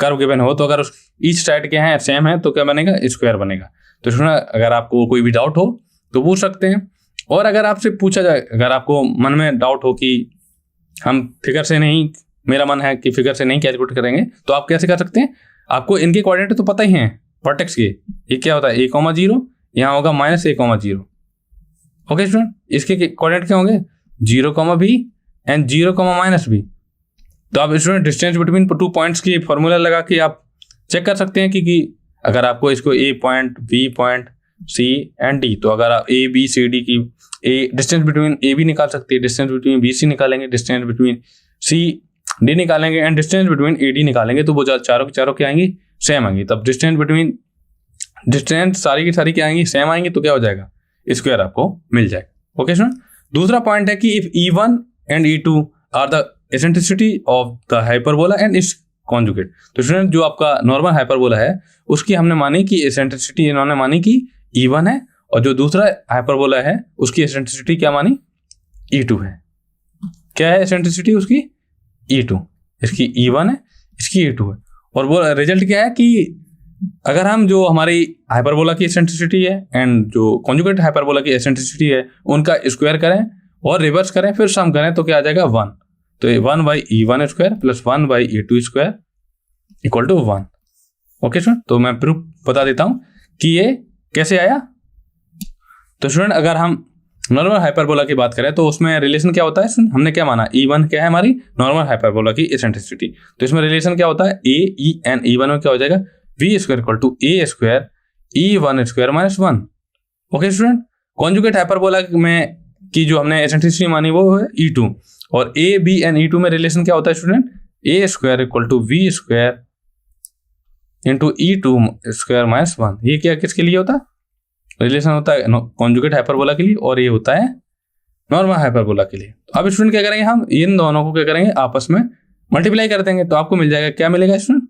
कर्व गिवन हो, तो अगर उस ईच साइड के हैं सेम है तो क्या बनेगा, स्क्वायर बनेगा। तो स्टूडेंट अगर आपको कोई भी डाउट हो तो पूछ सकते हैं। और अगर आपसे पूछा जाए, अगर आपको मन में डाउट हो कि हम फिगर से नहीं, मेरा मन है कि फिगर से नहीं कैलकुलेट करेंगे, तो आप कैसे कर सकते हैं, आपको इनके कोऑर्डिनेट तो पता ही हैं वर्टेक्स के, ये क्या होता है a,0, यहाँ होगा -a,0। ओके स्टूडेंट, इसके कोऑर्डिनेट क्या होंगे 0,b एंड 0,-b। तो आप student distance between two points की फॉर्मूला लगा के आप चेक कर सकते हैं कि अगर आपको इसको a point, b point, c and d, तो अगर आप a b c d की डिस्टेंस बिटवीन a b निकाल सकते हैं, डिस्टेंस बिटवीन b c निकालेंगे, डिस्टेंस बिटवीन c d निकालेंगे and distance between a d निकालेंगे, तो वो चारों की चारों क्या आएंगी, सेम आएंगी। तब डिस्टेंस सारी की सारी क्या आएंगी, सेम आएंगी, तो क्या हो जाएगा, स्क्वायर आपको मिल जाएगा। ओके स्टूडेंट, दूसरा पॉइंट है कि if E1 and E2 are the eccentricity of the hyperbola and its conjugate. तो स्टूडेंट जो आपका नॉर्मल हाइपरबोला है उसकी हमने मानी कि एसेंट्रिसिटी इन्होंने मानी कि E1 है, और जो दूसरा हाइपरबोला है उसकी एसेंट्रिसिटी क्या मानी, E2 है। क्या है एसेंट्रिसिटी उसकी, E2, इसकी E1 है, इसकी E2 है। और वो रिजल्ट क्या है कि अगर हम जो हमारी हाइपरबोला की एसेंट्रिसिटी है एंड जो कॉन्जुगेट हाइपरबोला की एसेंट्रिसिटी है उनका स्क्वायर करें और रिवर्स करें, फिर सम करें, तो क्या आ जाएगा 1। तो 1/E1 square plus 1/E2 square equal to 1। Okay student, तो मैं प्रूफ बता देता हूं कि ये कैसे आया। तो स्टूडेंट अगर हम नॉर्मल हाइपरबोला की बात करें तो उसमें रिलेशन क्या होता है, हमने क्या माना, E1 क्या है हमारी नॉर्मल हाइपरबोला की एसेंट्रिसिटी, तो इसमें रिलेशन क्या होता है, A E एंड E1 में क्या हो जाएगा, v square equal to a square E1 square -1। Okay student, conjugate hyperbola में की जो हमने एसेंट्रिसिटी मानी वो है E2, और a b एंड E2 में रिलेशन क्या होता है student, a square equal to v square into E2 square -1। ये क्या किसके लिए होता है, रिलेशन होता है कॉन्जुगेट हाइपरबोला के लिए, और ये होता है नॉर्मल हाइपरबोला के लिए। तो अब स्टूडेंट क्या करेंगे, हम इन दोनों को क्या करेंगे, आपस में मल्टीप्लाई कर देंगे, तो आपको मिल जाएगा, क्या मिलेगा स्टूडेंट,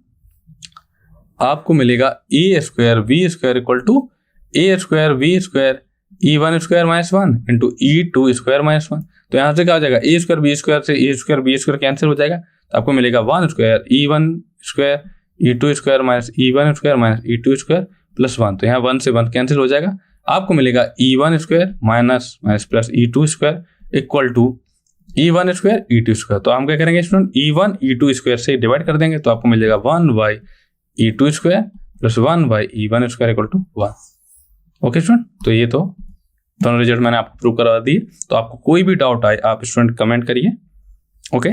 आपको मिलेगा a square v square equal to a square v square E1 square -1 into E2 square -1। तो यहाँ से क्या हो जाएगा, a स्क्वायर b स्क्वायर से a square b square cancel हो जाएगा, तो आपको मिलेगा 1 square E1 square E2 square minus E1 square minus E2 square plus 1। तो यहाँ 1 से 1 कैंसिल हो जाएगा, आपको मिलेगा E1 square minus minus plus E2 square equal to E1 square E2 square. तो हम क्या करेंगे स्टूडेंट, E1 E2 स्क्वायर से डिवाइड कर देंगे, तो आपको मिल जाएगा 1/E2 square plus 1/E1 square equal to 1। Okay student, तो ये तो दोनों रिजल्ट मैंने आपको प्रूव करवा दिए। तो आपको कोई भी डाउट आए आप स्टूडेंट कमेंट करिए। ओके,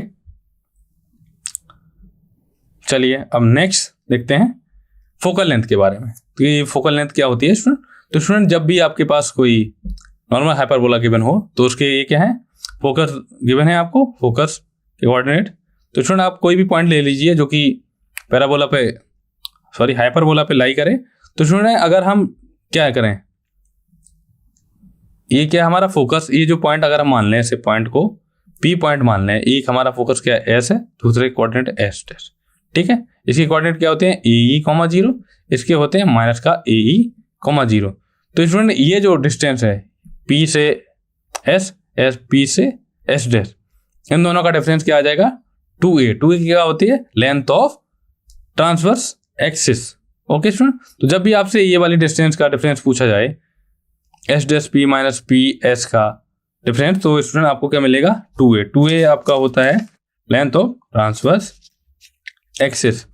चलिए अब नेक्स्ट देखते हैं फोकल लेंथ के बारे में। तो ये फोकल लेंथ क्या होती है स्टूडेंट, तो स्टूडेंट जब भी आपके पास कोई नॉर्मल हाइपरबोला गिवन हो तो उसके ये क्या है, फोकस गिवन है आपको, फोकस के कोऑर्डिनेट। तो स्टूडेंट आप कोई भी पॉइंट ले लीजिए जो कि पैराबोला पे, सॉरी हाइपरबोला पे लाई करे। तो स्टूडेंट अगर हम क्या करें, ये क्या हमारा फोकस, ये जो पॉइंट अगर हम मान लें, ऐसे पॉइंट को P पॉइंट मान लें, एक हमारा फोकस क्या है S है, दूसरे कोऑर्डिनेट S डैश, ठीक है। इसके कोऑर्डिनेट क्या होते हैं AE, 0, इसके होते हैं माइनस का AE, 0। तो स्टूडेंट ये जो डिस्टेंस है P से S, P से S डैश, इन दोनों का डिफरेंस क्या आ जाएगा 2a। 2a क्या होती है, length of transverse axis. Okay student, तो जब भी आपसे ये वाली डिस्टेंस का डिफरेंस पूछा जाए, S dash P minus P S का डिफरेंस, तो स्टूडेंट आपको क्या मिलेगा 2a। 2a आपका होता है length of transverse axis.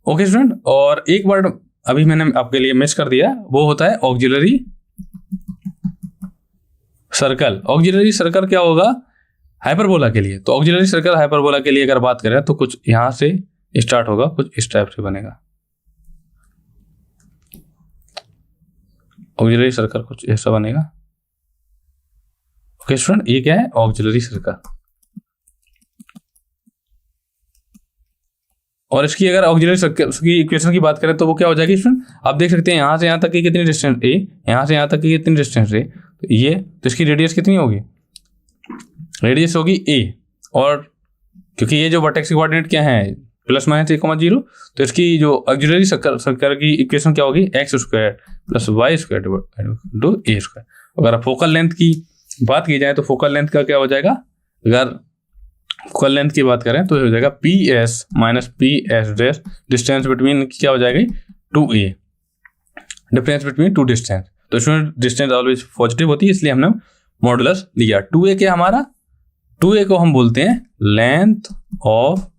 Okay student, और एक वर्ड अभी मैंने आपके लिए मिस कर दिया, वो होता है ऑक्सिलरी सर्कल। ऑक्सिलरी सर्कल क्या होगा हाइपरबोला के लिए, तो ऑक्सिलरी सर्कल हाइपरबोला के लिए अगर बात करें तो कुछ यहां से स्टार्ट होगा, कुछ इस टाइप से बनेगा। ऑक्सिलरी सर्कल कुछ ऐसा बनेगा। ओके स्टूडेंट, ये क्या है ऑक्सिलरी सर्कल। और इसकी अगर ऑक्सिलरी सर्कल की इक्वेशन की बात करें तो वो क्या हो जाएगी स्टूडेंट, आप देख सकते हैं यहां से यहां तक की कितनी डिस्टेंस a, यहां से यहां तक की कितनी डिस्टेंस a, तो ये, तो इसकी रेडियस कितनी होगी, रेडियस होगी a, और क्योंकि ये जो वर्टेक्स की कोऑर्डिनेट क्या है प्लस माइनस a, 0, तो इसकी जो ऑक्सिलरी सर्कल की इक्वेशन क्या होगी x square plus y square to a square. अगर फोकल लेंथ की बात की जाए तो फोकल लेंथ का क्या हो जाएगा, अगर फोकल लेंथ की बात करें तो हो जाएगा P S minus P S dash, distance between क्या हो जाएगी 2a, difference between two distance. तो इसमें डिस्टेंस ऑलवेज पॉजिटिव होती है, इसलिए हमने मॉडुलस लिया। 2a क्या हमारा, 2a को हम बोलते हैं length of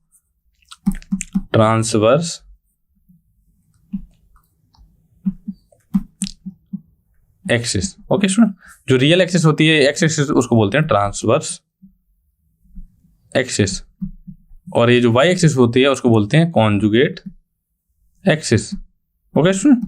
transverse axis. Okay student, जो रियल एक्सिस होती है एक्स एक्सिस उसको बोलते हैं ट्रांसवर्स एक्सिस, और ये जो वाई एक्सिस होती है उसको बोलते हैं कॉन्जुगेट एक्सिस। ओके स्टूडेंट,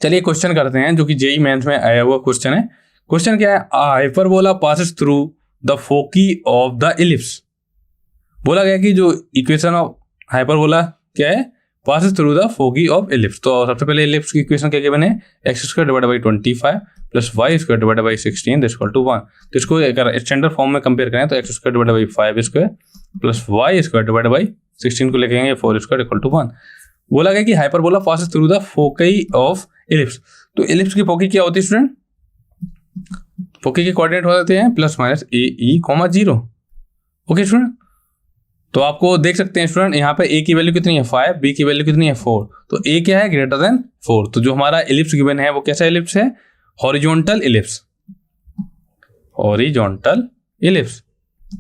चलिए क्वेश्चन करते हैं जो कि जेई मेंस में आया हुआ क्वेश्चन है। क्वेश्चन क्या है, hyperbola passes through the foci of the ellipse. बोला गया कि जो इक्वेशन ऑफ हाइपरबोला क्या है, passes through the foci of ellipse. तो सबसे पहले इलिप्स की इक्वेशन क्या गिवन है, x square divided by 25 plus y square divided by 16 equal to 1। तो इसको अगर स्टैंडर्ड फॉर्म में कंपेयर करें तो x square divided by 5 square plus y square divided by 16 को लेके आएंगे 4 स्क्वायर इक्वल टू 1। बोला गया कि hyperbola passes through the foci of ellipse. तो इलिप्स की फोकी क्या होती है स्टूडेंट, फोकी के कोऑर्डिनेट हो जाते हैं plus minus a e comma 0। Okay student, तो आपको देख सकते हैं स्टूडेंट यहाँ पे a की वैल्यू कितनी है 5, b की वैल्यू कितनी है 4, तो a क्या है ग्रेटर देन 4। तो जो हमारा इलिप्स गिवन है वो कैसा इलिप्स है, हॉरिजॉन्टल इलिप्स, हॉरिजॉन्टल इलिप्स।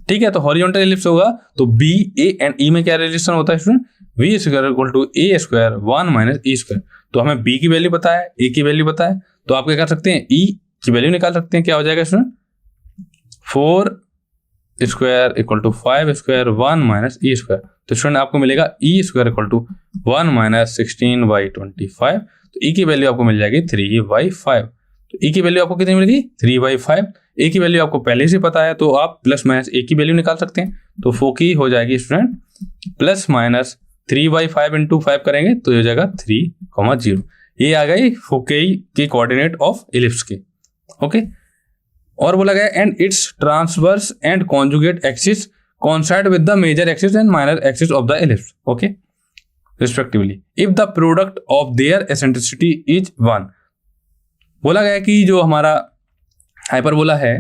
ठीक है, तो हॉरिजॉन्टल इलिप्स होगा तो b a एंड e में क्या रिलेशन होता है student, v square equal to a square 1 minus e square. तो हमें b की वैल्यू पता है, a की वैल्यू पता है, तो आप क्या कर सकते हैं e की वैल्यू निकाल सकते हैं। क्या हो जाएगा student, 4 square equal to 5 square 1 minus e square. तो स्टूडेंट आपको मिलेगा e square equal to 1 minus 16/25। तो ई की वैल्यू आपको मिल जाएगी 3/5। तो ई की वैल्यू आपको कितनी मिलेगी 3/5। ए की वैल्यू आपको पहले से पता है तो आप प्लस माइनस ए की वैल्यू निकाल सकते हैं। तो फोकी हो जाएगी स्टूडेंट प्लस माइनस 3/5 इंटू 5 करेंगे तो ये हो जाएगा 3,0। ये आ गई फोकी के कोऑर्डिनेट ऑफ इलिप्स के। ओके, और बोला गया and it's transverse and conjugate axis coincide with the major axis and minor axis of the ellipse, okay, respectively, if the product of their eccentricity is 1। बोला गया कि जो हमारा हाइपरबोला है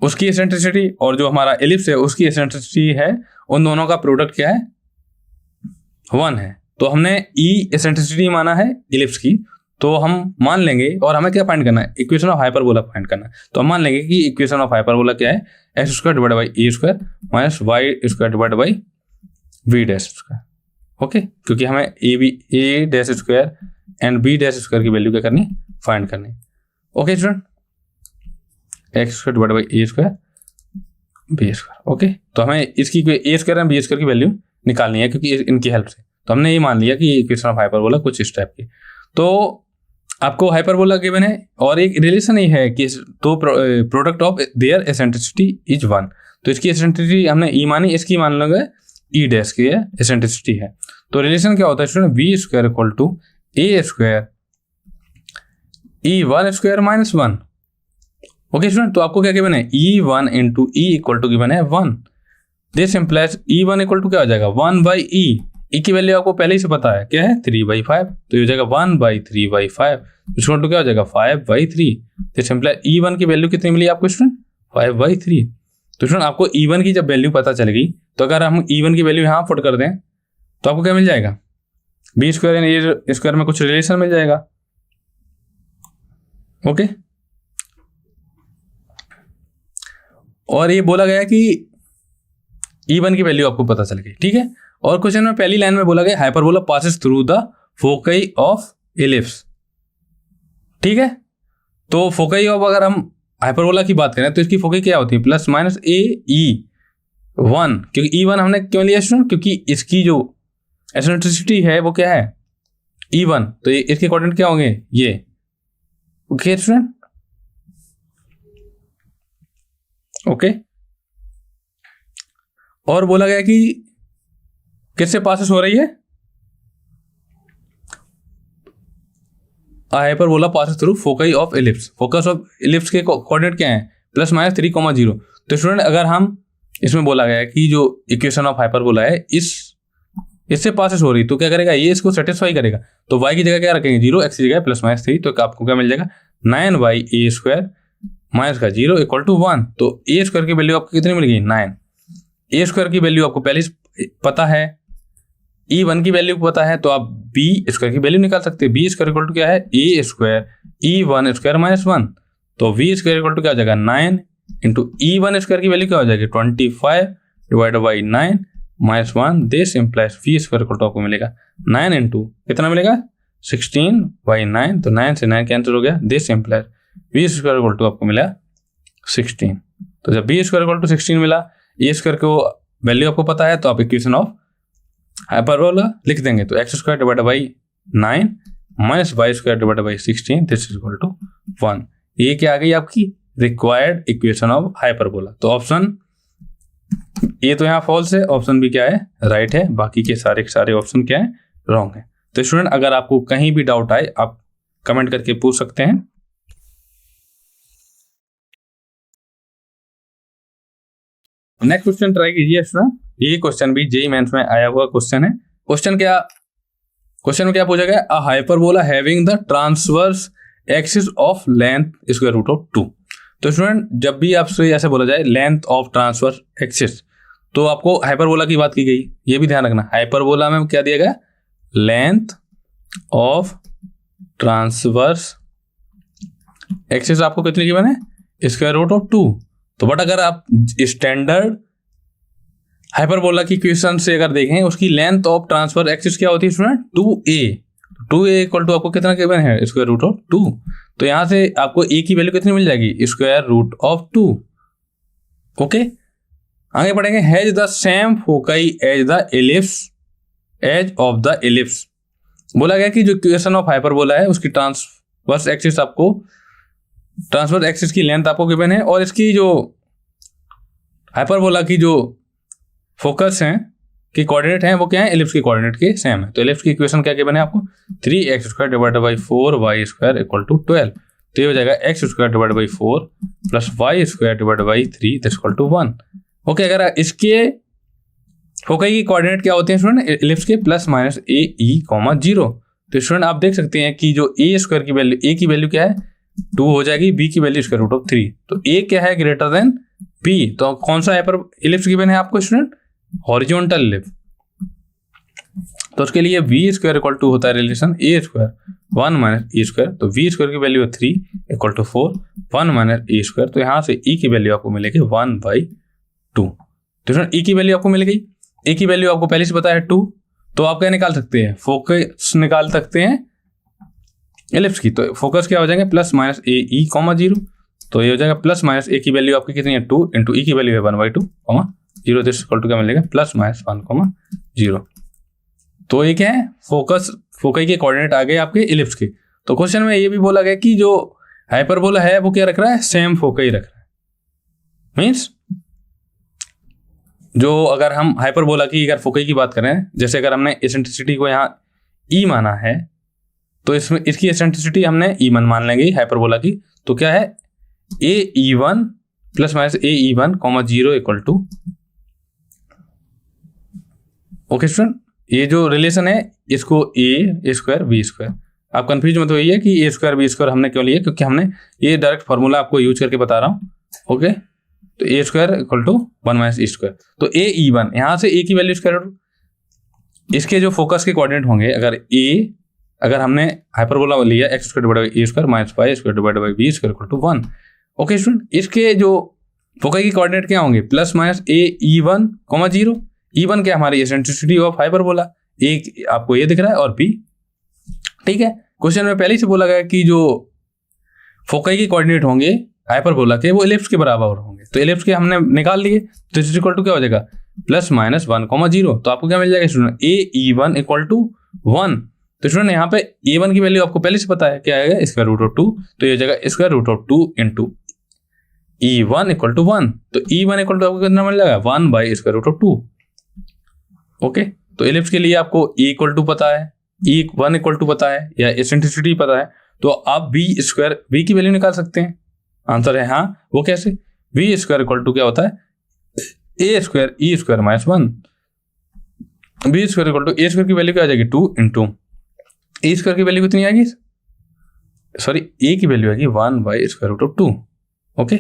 उसकी एसेंट्रिसिटी और जो हमारा एलिप्स है उसकी एसेंट्रिसिटी है, उन दोनों का प्रोडक्ट क्या है 1 है। तो हमने ई एसेंट्रिसिटी माना है इलिप्स की, तो हम मान लेंगे, और हमें क्या फाइंड करना है, इक्वेशन ऑफ हाइपरबोला फाइंड करना है। तो हम मान लेंगे कि इक्वेशन ऑफ हाइपरबोला क्या है, x square divide by a square minus y square divide by b dash square. Okay, क्योंकि हमें a dash square and b dash square की वैल्यू क्या करनी, फाइंड करनी। Okay student, x square divide by a square b square. Okay, तो हमें इसकी a square and b square की वैल्यू निकालनी है क्योंकि इनकी हेल्प से। तो हमने ये मान लिया कि इक्वेशन ऑफ हाइपरबोला कुछ इस टाइप की। तो आपको हाइपरबोला गिवन है और एक रिलेशन ही है कि तो product of their eccentricity is 1। तो इसकी एसेंट्रिसिटी हमने ई मानी, इसकी मान लोगे ई डैश की है एसेंट्रिसिटी है। तो रिलेशन क्या होता है student, we square equal to a square e 1 square minus 1। Okay student, तो आपको क्या गिवन है, e 1 into e equal to given है 1। This implies e 1 equal to क्या हो जाएगा 1 बाई ई। ई की वैल्यू आपको पहले ही से पता है क्या है 3/5। तो ये हो जाएगा 1/3/5 इक्वल टू क्या हो जाएगा 5/3। तो सिंपल E1 की वैल्यू कितनी मिली आपको स्टूडेंट 5/3। तो स्टूडेंट आपको E1 की जब वैल्यू पता चल गई तो अगर हम E1 की वैल्यू यहाँ पुट कर दें तो आपको क्या मिल जाएगा, b square and a square में कुछ रिलेशन मिल जाएगा। ओके, और ये बोला गया कि E1 की वैल्यू आपको पता चल गई। ठीक है, और क्वेश्चन में पहली लाइन में बोला गया hyperbola passes through the foci of ellipse. ठीक है, तो फोकी ऑफ अगर हम हाइपरबोला की बात करें तो इसकी फोकी क्या होती है प्लस माइनस ए ई 1, क्योंकि E1 हमने क्यों लिया स्टूडेंट, क्योंकि इसकी जो एसेंट्रिसिटी है वो क्या है E1। तो ये इसके कोऑर्डिनेट क्या होंगे ये। ओके स्टूडेंट, ओके, और बोला गया कि किससे पासेस हो रही है, hyperbola passes through foci of ellipse. Focus of ellipse के कोऑर्डिनेट क्या है प्लस माइनस 3,0। तो स्टूडेंट अगर हम इसमें बोला गया है कि जो इक्वेशन ऑफ हाइपरबोला है इससे पासेस हो रही, तो क्या करेगा ये इसको सेटिस्फाई करेगा। तो y की जगह क्या रखेंगे 0, x की जगह प्लस माइनस 3। तो आपको क्या मिल जाएगा 9/a² माइनस का 0 इक्वल टू 1। तो a² की वैल्यू आपको कितनी मिल गई? 9। a² की वैल्यू आपको पहले से पता है, e1 की वैल्यू पता है, तो आप b² की वैल्यू निकाल सकते हैं। b² इक्वल टू क्या है? a² e1² minus 1। तो v² इक्वल टू क्या हो जाएगा? 9 इंटू e1² की वैल्यू क्या हो जाएगी? 25 divide by 9 minus 1। This implies v² equal to आपको मिलेगा 9 इंटू कितना मिलेगा? 16/9। तो 9 से 9 कैंसिल हो गया। This implies v² equal to आपको मिला 16। तो जब v² इक्वल टू 16 मिला, a² को वैल्यू आपको पता है, तो आप इक्वेशन ऑफ हाइपरबोला लिख देंगे। तो x² divide by 9 minus y² divide by 16 this is equal to 1। ये क्या आ गई आपकी रिक्वायर्ड इक्वेशन ऑफ हाइपरबोला। तो ऑप्शन ए तो यहाँ फॉल्स है, ऑप्शन बी क्या है? राइट है। बाकी के सारे ऑप्शन क्या है? रॉन्ग है। तो स्टूडेंट, अगर आपको कहीं भी डाउट आए आप कमेंट करके पूछ सकते हैं। नेक्स्ट क्वेश्चन ट्राई कीजिए स्टूडेंट। ये क्वेश्चन भी जेईई मेंस में आया हुआ क्वेश्चन है। क्वेश्चन में क्या पूछा गया? A hyperbola having the transverse axis of length square root of 2। तो स्टूडेंट, जब भी आपसे ऐसे बोला जाए लेंथ ऑफ ट्रांसवर्स एक्सिस, तो आपको हाइपरबोला की बात की गई। ये भी ध्यान रखना, हाइपरबोला में क्या दिया गया? लेंथ ऑफ ट्रांसवर्स एक्सिस आपको कितनी गिवन है? Square root of 2। तो बट अगर आप स्टैंडर्ड हाइपरबोला की क्वेश्चन से अगर देखें, उसकी लेंथ ऑफ ट्रांसफर एक्सिस क्या होती है स्टूडेंट? 2a इक्वल टू आपको कितना गिवन है? Square root of 2। तो यहां से आपको a की वैल्यू कितनी मिल जाएगी? Square root of 2। ओके, आगे बढ़ेंगे। Has the same foci as the ellipse as of the ellipse. बोला गया कि जो इक्वेशन ऑफ हाइपरबोला है उसकी ट्रांसवर्स एक्सिस की लेंथ आपको गिवन है, और इसकी जो हाइपरबोला की जो फोकस है कि कोऑर्डिनेट है वो क्या है? एलिप्स के कोऑर्डिनेट के सेम है। तो एलिप्स की इक्वेशन क्या गिवन है आपको? 3x² divide by 4y² equal to 12। तो ये हो जाएगा x² divide by 4 plus y² divide by 3 this equal to 1। Okay, अगर इसके फोकाई की कोऑर्डिनेट क्या होते हैं स्टूडेंट? एलिप्स के प्लस माइनस a(e,0). तो स्टूडेंट आप देख सकते हैं कि जो a² की वैल्यू, a की वैल्यू क्या है? 2 हो जाएगी, b की वैल्यू स्क्वायर रूट ऑफ 3। तो a क्या है? Greater than b। तो कौन सा हाइपर एलिप्स गिवन है आपको स्टूडेंट? Horizontal ellipse. तो उसके लिए v² इक्वल टू होता है रिलेशन a² 1 माइनस a²। तो v² की वैल्यू है 3 इक्वल टू 4 1 माइनस a²। तो यहाँ से e की वैल्यू आपको मिलेगी 1/2। तो स्टूडेंट e की वैल्यू आपको मिल गई। a की वैल्यू आपको पहले से पता है 2। तो आप क्या निकाल सकते हैं? फोकस निकाल सकते हैं एलिप्स की। तो फोकस क्या हो जाएंगे? Plus minus a(e,0). तो ये हो जाएगा प्लस माइनस a की वैल्यू आपकी कितनी है? 2 इंटू e की वैल्यू है 1/2, 0 दिस इक्वल टू क्या मिलेगा? Plus minus 1, 0। तो ये क्या है? फोकाई के कोऑर्डिनेट आ गए आपके एलिप्स के। तो क्वेश्चन में ये भी बोला गया कि जो हाइपरबोला है वो क्या रख रहा है? सेम फोकाई रख रहा है। मीन्स जो अगर हम हाइपरबोला की अगर फोकाई की बात करें, जैसे अगर हमने एसेंट्रिसिटी को यहाँ e माना है, तो इसमें इसकी एसेंट्रिसिटी हमने e1 मान लेंगे हाइपरबोला की। तो क्या है? ae1 plus minus ae1, 0 equal to. Okay student, ये जो रिलेशन है इसको a² b²। आप कंफ्यूज मत होइए कि a² b² हमने क्यों लिया, क्योंकि हमने ये डायरेक्ट फॉर्मूला आपको यूज करके बता रहा हूँ। ओके, तो a² equal to 1 minus e²। तो ae1 यहाँ से a की वैल्यू स्क्वायर रूट, इसके जो फोकस के कोऑर्डिनेट होंगे, अगर हमने हाइपरबोला लिया x² divide by a² minus y² divide by b² equal to 1। Okay student, इसके जो फोकाई के कोऑर्डिनेट क्या होंगे? Plus minus ae1, 0। e1 क्या? हमारी एसेंट्रिसिटी ऑफ हाइपरबोला। एक आपको ये दिख रहा है और b। ठीक है, क्वेश्चन में पहले से बोला गया कि जो फोकाई के कोऑर्डिनेट होंगे हाइपरबोला के वो एलिप्स के बराबर होंगे। तो एलिप्स के हमने निकाल लिए, तो इज इक्वल टू क्या हो जाएगा? Plus minus 1, 0। तो आपको क्या मिल जाएगा स्टूडेंट? ae1 equal to 1। तो स्टूडेंट यहाँ पे a1 की वैल्यू आपको पहले से पता है, क्या आएगा? Square root of 2। तो ये हो जाएगा square root of 2 into e1 equal to 1। तो e1 इक्वल टू आपको कितना मिल जाएगा? Square root of 2। ओके, तो एलिप्स के लिए आपको e इक्वल टू पता है, e1 इक्वल टू पता है, या एसेंट्रिसिटी पता है, तो आप b की वैल्यू निकाल सकते हैं। आंसर है हाँ। वो कैसे? b² इक्वल टू क्या होता है? a² e² minus 1। b² equal to a² की वैल्यू क्या आ जाएगी? 2 इंटू e² की वैल्यू कितनी आएगी? सॉरी ए की वैल्यू आएगी 1/√2। ओके,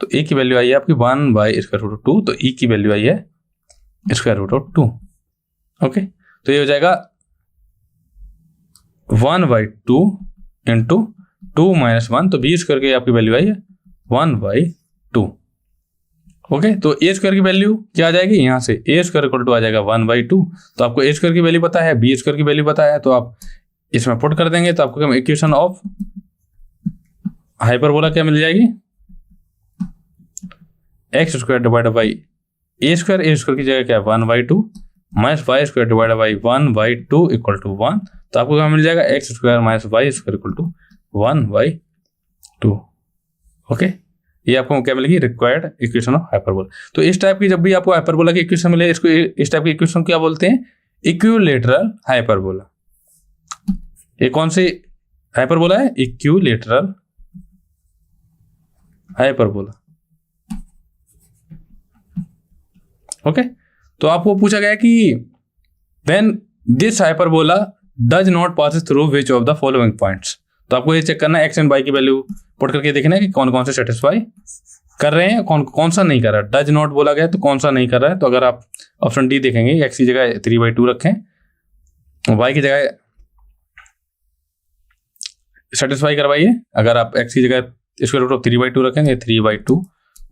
तो ए की वैल्यू आई है आपकी 1/√2, तो ई की वैल्यू आई है √2। ओके, तो ये हो जाएगा 1/2 इंटू 2 - 1, तो बी स्क्वायर की आपकी वैल्यू आई है 1/2। ओके, तो ए स्क्वायर की वैल्यू क्या आ जाएगी, यहाँ से ए स्क्वायर इक्वल टू आ जाएगा 1/2। तो आपको ए स्क्वायर की वैल्यू पता है, बी स्क्वायर की वैल्यू पता है, तो आप इसमें पुट कर देंगे तो आपको इक्वेशन ऑफ हाइपरबोला क्या मिल जाएगी, x square divided by a square की जगह क्या है 1/2 minus y square divided by 1/2 equal to 1। तो आपको क्या मिल जाएगा, x square minus y square equal to 1/2। Okay, ये आपको क्या मिलेगी, रिक्वायर्ड इक्वेशन ऑफ हाइपरबोला। तो इस टाइप की जब भी आपको हाइपरबोला की इक्वेशन मिले, इसको इस टाइप की इक्वेशन क्या बोलते हैं, इक्विलेटरल हाइपरबोला। ये कौन सी हाइपरबोला है, इक्विलेटरल हाइपरबोला। ओके, तो आपको पूछा गया कि then this hyperbola does not pass through which of the following points. तो आपको ये चेक करना है, एक्स एंड वाई की वैल्यू पुट करके देखना है कि कौन कौन से सेटिस्फाई कर रहे हैं, कौन सा नहीं कर रहा है। डज नॉट बोला गया तो कौन सा नहीं कर रहा है, तो अगर आप ऑप्शन डी देखेंगे, एक्स की जगह 3/2 रखें, वाई की जगह सेटिस्फाई करवाइए। अगर आप एक्स की जगह स्क्वायर रूट ऑफ 3/2 रखेंगे, 3/2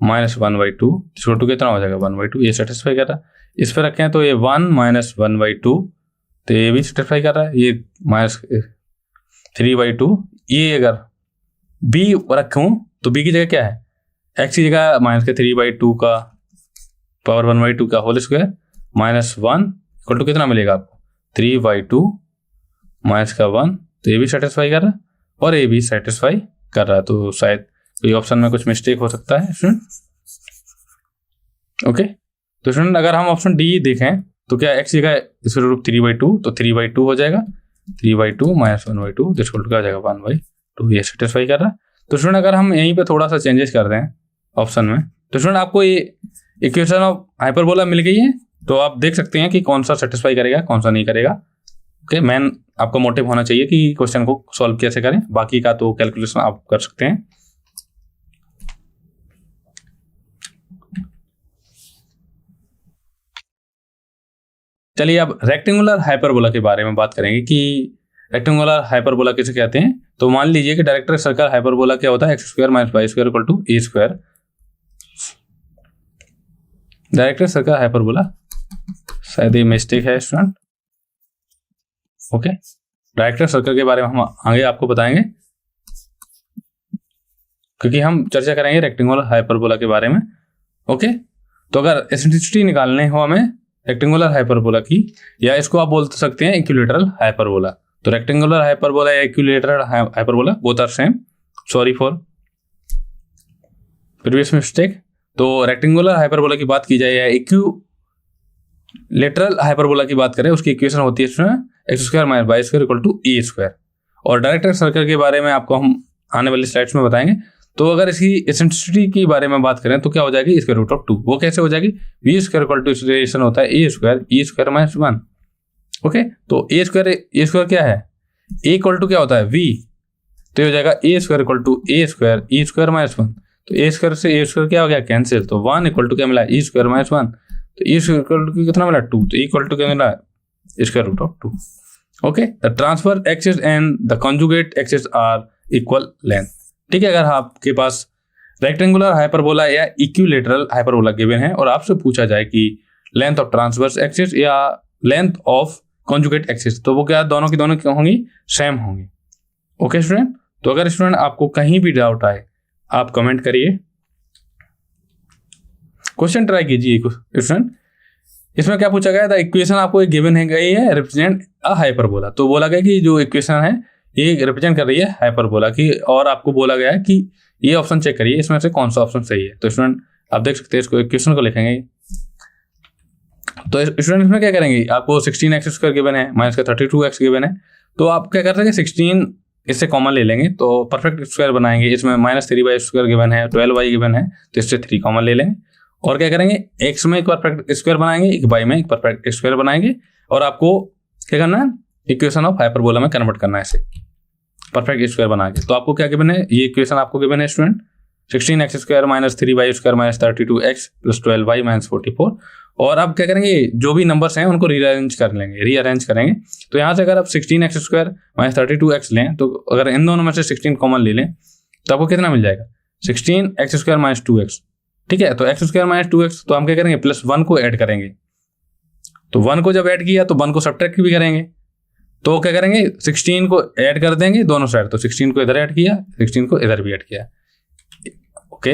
माइनस 1/2 स्क्वायर टू कितना हो जाएगा 1/2, ये सेटिस्फाई कर रहा है। इस पर रखें तो ये 1 माइनस 1/2, तो ये भी सेटिस्फाई कर रहा है। ये माइनस 3/2, ये अगर बी रखूं तो बी की जगह क्या है, एक्स की जगह माइनस के 3/2 का पावर 1/2 का whole square minus 1 equal to कितना मिलेगा आपको 3/2 माइनस का 1, तो ये भी सेटिस्फाई कर रहा है और ये भी सेटिस्फाई कर रहा है। तो शायद कोई ऑप्शन में कुछ मिस्टेक हो सकता है स्टूडेंट। ओके, तो स्टूडेंट अगर हम ऑप्शन डी देखें तो क्या एक्स जगह स्क्वायर रूट 3/2, तो 3/2 हो जाएगा, 3/2 माइनस 1/2 इक्वल टू क्या हो जाएगा 1/2, ये सेटिस्फाई कर रहा है। तो स्टूडेंट अगर हम यहीं पे थोड़ा सा चेंजेस कर दें ऑप्शन में, तो स्टूडेंट आपको ये इक्वेशन ऑफ हाइपरबोला मिल गई है, तो आप देख सकते हैं कि कौन सा सेटिस्फाई करेगा कौन सा नहीं करेगा। ओके, मेन आपका मोटिव होना चाहिए कि क्वेश्चन को सॉल्व कैसे करें, बाकी का तो कैलकुलेशन आप कर सकते हैं। चलिए अब रेक्टेंगुलर हाइपरबोला के बारे में बात करेंगे कि रेक्टेंगुलर हाइपरबोला किसे कहते हैं। तो मान लीजिए कि डायरेक्टर सर्कल हाइपरबोला क्या होता है, x square minus y square equal to a square. Director circle hyperbola, शायद ये मिस्टेक है स्टूडेंट। ओके, डायरेक्टर सर्कल के बारे में हम आगे आपको बताएंगे, क्योंकि हम चर्चा करेंगे रेक्टेंगुलर हाइपरबोला के बारे में। ओके, तो अगर एसेंट्रिसिटी निकालने हो हमें रेक्टेंगुलर हाइपरबोला की, या इसको आप बोल सकते हैं इक्विलेटरल हाइपरबोला। तो रेक्टेंगुलर हाइपरबोला या equilateral hyperbola both are same, sorry for previous mistake. तो रेक्टेंगुलर हाइपरबोला की बात की जाए या इक्विलेटरल हाइपरबोला की बात करें, उसकी इक्वेशन होती है इसमें x square minus y square equal to a square. और डायरेक्टर सर्कल के बारे में आपको हम आने वाली स्लाइड्स में बताएंगे। तो अगर इसकी एसेंट्रिसिटी की बारे में बात करें तो क्या हो जाएगी, स्क्वायर रूट ऑफ 2। वो कैसे हो जाएगी, v square equal to relation होता है ए स्क्वायर माइनस 1। ओके, तो ए स्क्वायर क्या है, ए इक्वल टू क्या होता है वी, तो हो जाएगा a square equal to a square minus 1। तो ए स्क्वायर से ए स्क्वायर क्या हो गया, कैंसिल। तो 1 इक्वल टू क्या मिला, ई स्क्वायर माइनस 1। तो ई स्क्वायर इक्वल टू कितना मिला 2, तो इक्वल टू क्या मिला square root of 2। Okay, the transfer axis and the conjugate axis are equal length. ठीक है, अगर आपके पास रेक्टेंगुलर हाइपरबोला या इक्विलेटरल हाइपरबोला गिवन है और आपसे पूछा जाए कि लेंथ ऑफ ट्रांसवर्स एक्सिस या लेंथ ऑफ कॉन्जुगेट एक्सिस, तो वो क्या दोनों की दोनों क्या होंगी, सेम होंगी। ओके स्टूडेंट, तो अगर स्टूडेंट आपको कहीं भी डाउट आए आप कमेंट करिए, क्वेश्चन ट्राई कीजिए स्टूडेंट। इसमें क्या पूछा गया था, इक्वेशन आपको एक गिवन है गई है रिप्रेजेंट अ हाइपरबोला। तो बोला गया कि जो इक्वेशन है ये रिप्रेजेंट कर रही है हाइपरबोला की, और आपको बोला गया है कि ये ऑप्शन चेक करिए इसमें से कौन सा ऑप्शन सही है। तो स्टूडेंट आप देख सकते हैं, इसको इक्वेशन को लिखेंगे। तो स्टूडेंट इसमें क्या करेंगे, आपको 16x स्क्वायर गिवन है माइनस का 32x गिवन है, तो आप क्या करते हैं 16 इससे कॉमन ले लेंगे तो परफेक्ट स्क्वायर बनाएंगे। इसमें माइनस 3y स्क्वायर गिवन है, 12y गिवन है, तो इससे 3 कॉमन ले लेंगे। और क्या करेंगे, x में एक परफेक्ट स्क्वायर बनाएंगे, एक y में एक परफेक्ट स्क्वायर बनाएंगे, और आपको क्या करना है, इक्वेशन ऑफ हाइपरबोला में कन्वर्ट करना है इसे। परफेक्ट स्क्वायर बना के। तो आपको क्या गिवन है, ये इक्वेशन आपको गिवन है student 16x² - 3y² - 32x + 12y - 44। और अब क्या करेंगे, जो भी नंबर्स हैं उनको रीअरेंज करेंगे। तो यहाँ से अगर आप 16x² - 32x लें, तो अगर इन दोनों में से 16 कॉमन ले लें तो आपको कितना मिल जाएगा, 16x² - 2x। ठीक है, तो x² - 2x, तो हम क्या करेंगे, +1 को ऐड करेंगे। तो 1 को जब ऐड किया तो 1 को सब्ट्रैक्ट भी करेंगे। तो क्या करेंगे, 16 को ऐड कर देंगे दोनों साइड। तो 16 को इधर ऐड किया, 16 को इधर भी ऐड किया। ओके,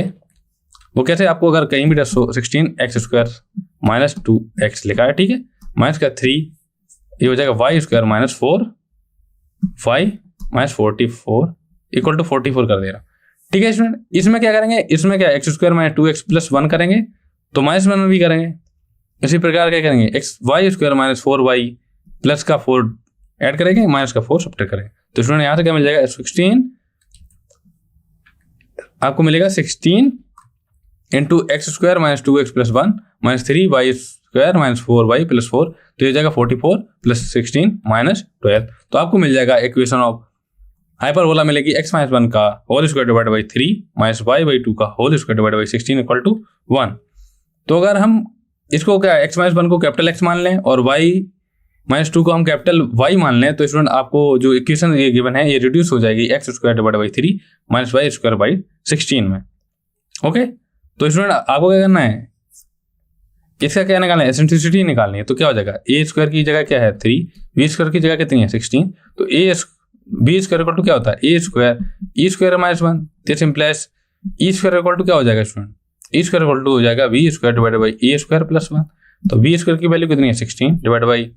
वो कैसे, आपको अगर कहीं भी 16x² - 2x लिखा है, ठीक है, माइनस का 3, ये हो जाएगा y² - 4y - 44 = 44 कर दे रहा। ठीक है स्टूडेंट, इसमें क्या करेंगे, इसमें क्या x² - 2x +1 करेंगे, तो -1 भी करेंगे। इसी प्रकार क्या करेंगे, y² - 4y प्लस का 4 ऐड करेंगे, माइनस का 4 सब्ट्रैक्ट करेंगे। तो स्टूडेंट यहाँ से क्या मिल जाएगा, 16 आपको मिलेगा 16 × x² - 2x +1 - 3y² - 4y + 4, तो ये जाएगा 44 + 16 - 12। तो आपको मिल जाएगा इक्वेशन ऑफ हाइपरबोला मिलेगी x - 1 का whole square divide by 3 - y/2 का होल स्क्वायर डिवाइड बाई 16 = 1। तो अगर हम इसको क्या x - 1 को कैपिटल X मान लें और y - 2 को हम कैपिटल Y मान लें, तो स्टूडेंट आपको जो इक्वेशन ये गिवन है ये रिड्यूस हो जाएगी x² divide by 3 - y² by 16 में। ओके, तो स्टूडेंट आपको क्या करना है, इसका क्या निकालना है, एसेंट्रिसिटी निकालनी है। तो क्या हो जाएगा, a² की जगह क्या है 3, b² की जगह कितनी है 16। तो b² क्या होता है e² - 1। दिस इंप्लाइज e² क्या हो जाएगा स्टूडेंट, e² हो जाएगा b² डिवाइड बाई a² + 1। तो b² की वैल्यू कितनी है 16 डिवाइड बाई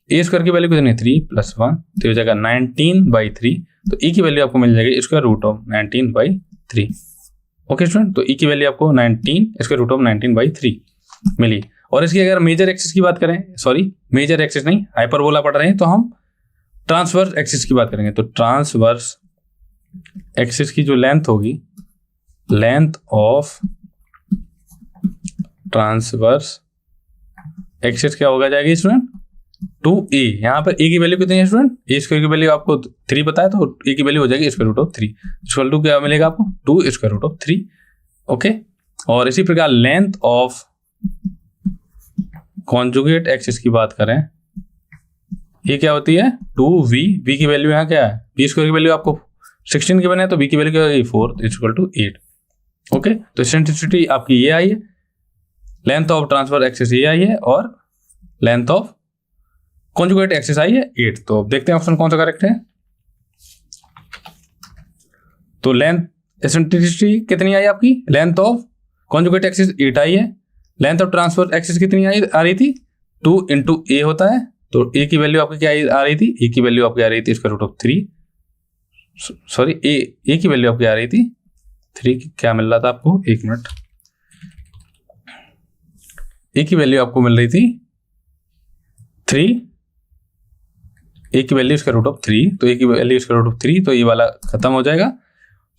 a² की वैल्यू कितनी है 3 + 1, तो हो जाएगा 19/3। तो e की वैल्यू आपको मिल जाएगी √19/3। ओके स्टूडेंट, तो e की वैल्यू आपको 19 मिली। और इसकी अगर मेजर एक्सिस की बात करें, सॉरी मेजर एक्सिस नहीं, हाइपरबोला पढ़ रहे हैं, तो हम ट्रांसवर्स एक्सिस की बात करेंगे। तो ट्रांसवर्स एक्सिस की जो लेंथ होगी, लेंथ ऑफ ट्रांसवर्स एक्सिस क्या होगा जाएगी स्टूडेंट 2a। यहाँ पर a की वैल्यू कितनी है स्टूडेंट, a² की वैल्यू आपको 3 बताया, तो a की वैल्यू हो जाएगी √3 इक्वल टू क्या मिलेगा आपको 2√3। ओके, और इसी प्रकार लेंथ ऑफ कॉन्जुगेट एक्सिस की बात करें, ये क्या होती है 2v। v की वैल्यू यहाँ क्या है, b² की वैल्यू आपको 16 की बने, तो b की वैल्यू क्या होगी 4 इक्वल टू 8। ओके, तो एसेंट्रिसिटी आपकी ये आई है, लेंथ ऑफ ट्रांसफर एक्सिस ये आई है, और लेंथ ऑफ कॉन्जुगेट एक्सिस आई है 8। तो देखते हैं ऑप्शन कौन सा करेक्ट है। तो लेंथ एसेंट्रिसिटी कितनी आई आपकी, लेंथ ऑफ कॉन्जुगेट एक्सिस 8 आई है, लेंथ ऑफ ट्रांसफर एक्सिस कितनी आ रही थी 2 × a होता है। तो a की वैल्यू आपकी क्या आ रही थी, a की वैल्यू आपकी आ रही थी √3, सॉरी a की वैल्यू आपकी आ रही थी 3 की, क्या मिल रहा था आपको, एक मिनट, a की वैल्यू आपको मिल रही थी 3, a की वैल्यू √3, तो a की वैल्यू √3, तो ये वाला खत्म हो जाएगा।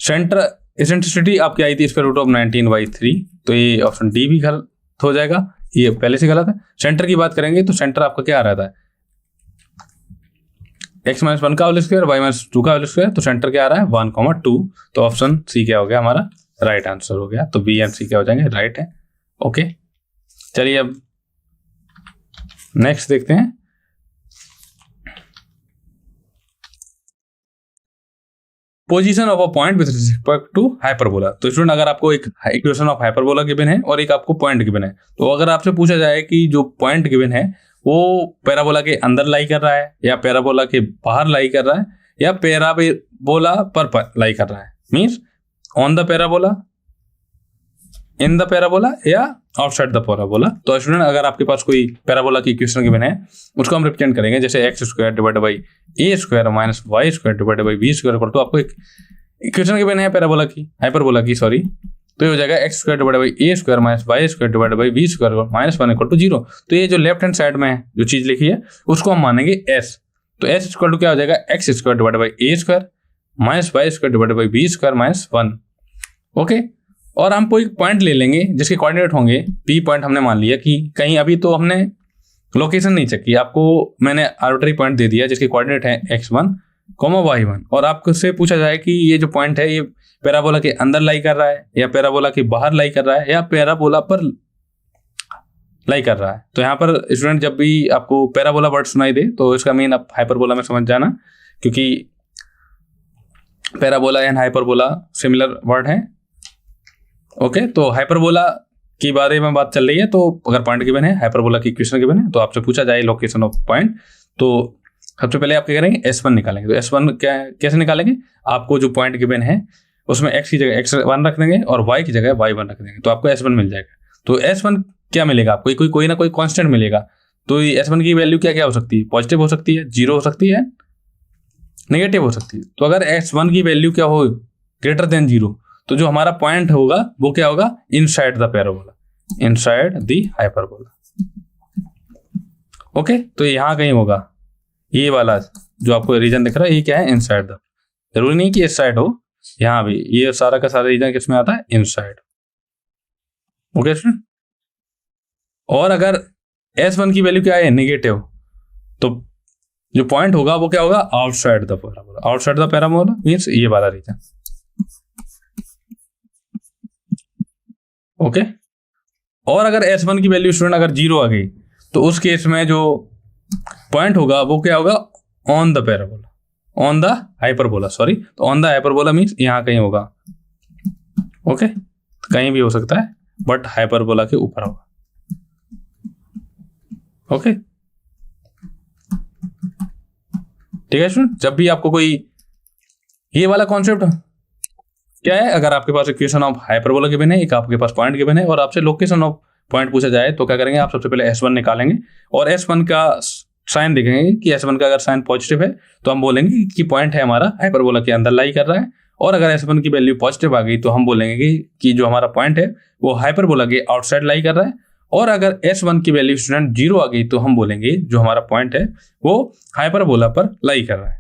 सेंटर एसेंट्रिसिटी आपकी आई थी √19/3, तो ये ऑप्शन डी भी गलत हो जाएगा, ये पहले से गलत है। सेंटर की बात करेंगे तो सेंटर आपका क्या आ रहा था, x - 1 का होल स्क्वायर, y - 2 का होल स्क्वायर, तो सेंटर क्या आ रहा है 1,2। तो ऑप्शन सी क्या हो गया हमारा राइट आंसर हो गया। तो बी एंड सी क्या हो जाएंगे, राइट है। ओके, चलिए अब नेक्स्ट देखते हैं। Position of a point with respect to hyperbola. तो स्टूडेंट अगर आपको एक इक्वेशन ऑफ हाइपरबोला गिवन है और एक आपको पॉइंट गिवन है, तो अगर आपसे पूछा जाए कि जो पॉइंट गिवन है वो पैराबोला के अंदर लाई कर रहा है या पैराबोला के बाहर लाई कर रहा है या पैराबोला पर लाई कर रहा है, means on the parabola, in the parabola या आउटसाइड द पैराबोला। तो स्टूडेंट अगर आपके पास कोई पैराबोला की इक्वेशन गिवन है उसको हम रिप्रेजेंट करेंगे जैसे x² divide by a² minus y² divide by b², तो आपको एक इक्वेशन गिवन है पैराबोला की, हाइपरबोला की सॉरी, तो ये हो जाएगा x² divide by a² minus y² divide by b² minus 1 = 0। तो ये जो लेफ्ट हैंड साइड में जो चीज लिखी है उसको हम मानेंगे s। तो s इक्वल टू क्या हो जाएगा x² divide by a² minus y² divide by b² minus 1। Okay, और हम कोई पॉइंट ले लेंगे जिसके कोऑर्डिनेट होंगे p पॉइंट, हमने मान लिया कि कहीं अभी तो हमने लोकेशन नहीं चेक की, आपको मैंने आर्बिट्ररी पॉइंट दे दिया जिसके कोऑर्डिनेट है x1 कॉमा y1, और आपसे पूछा जाए कि ये जो पॉइंट है ये पैराबोला के अंदर लाई कर रहा है या पैराबोला के बाहर लाई कर रहा है या पैराबोला पर लाई कर रहा है। तो यहाँ पर स्टूडेंट जब भी आपको पैराबोला वर्ड सुनाई दे तो इसका मीन आप हाइपरबोला में समझ जाना, क्योंकि parabola and hyperbola similar word है। ओके, तो हाइपरबोला के बारे में बात चल रही है। तो अगर पॉइंट गिवन है, हाइपरबोला की इक्वेशन गिवन है, तो आपसे पूछा जाए लोकेशन ऑफ पॉइंट, तो सबसे पहले आप क्या करेंगे, S1 निकालेंगे। तो S1 कैसे निकालेंगे, आपको जो पॉइंट गिवन है उसमें x की जगह x1 रख देंगे और y की जगह y1 रख देंगे, तो आपको S1 मिल जाएगा। तो S1 क्या मिलेगा आपको, कोई ना कोई कांस्टेंट मिलेगा। तो S1 की वैल्यू क्या क्या हो सकती है, पॉजिटिव हो सकती है, 0 हो सकती है, नेगेटिव हो सकती है। तो अगर S1 की वैल्यू क्या हो, ग्रेटर देन 0, तो जो हमारा पॉइंट होगा वो क्या होगा, inside the parabola, inside the hyperbola. Okay, तो यहाँ कहीं होगा, ये वाला जो आपको रीजन दिख रहा है ये क्या है, इनसाइड द। जरूरी नहीं कि इस साइड हो, यहाँ भी ये सारा का सारा रीजन किसमें आता है, इनसाइड। ओके स्टूडेंट, और अगर S1 की वैल्यू क्या है, नेगेटिव, तो जो पॉइंट होगा वो क्या होगा, outside the parabola. Outside the parabola means ये वाला रीजन। ओके, और अगर S1 की वैल्यू स्टूडेंट अगर 0 आ गई तो उस केस में जो पॉइंट होगा वो क्या होगा, on the parabola, on the hyperbola, sorry. तो ऑन द हाइपरबोला मींस यहाँ कहीं होगा। ओके, कहीं भी हो सकता है बट हाइपरबोला के ऊपर होगा। ओके, ठीक है स्टूडेंट। जब भी आपको कोई ये वाला कॉन्सेप्ट क्या है, अगर आपके पास इक्वेशन ऑफ हाइपरबोला गिवन है, एक आपके पास पॉइंट गिवन है और आपसे लोकेशन ऑफ पॉइंट पूछा जाए, तो क्या करेंगे आप, सबसे पहले S1 निकालेंगे और S1 का साइन देखेंगे कि S1 का अगर साइन पॉजिटिव है तो हम बोलेंगे कि पॉइंट है हमारा हाइपरबोला के अंदर लाई कर रहा है, और अगर S1 की वैल्यू पॉजिटिव आ गई तो हम बोलेंगे कि जो हमारा पॉइंट है वो हाइपरबोला के आउटसाइड लाई कर रहा है, और अगर S1 की वैल्यू स्टूडेंट 0 आ गई तो हम बोलेंगे जो हमारा पॉइंट है वो हाइपरबोला पर लाई कर रहा है।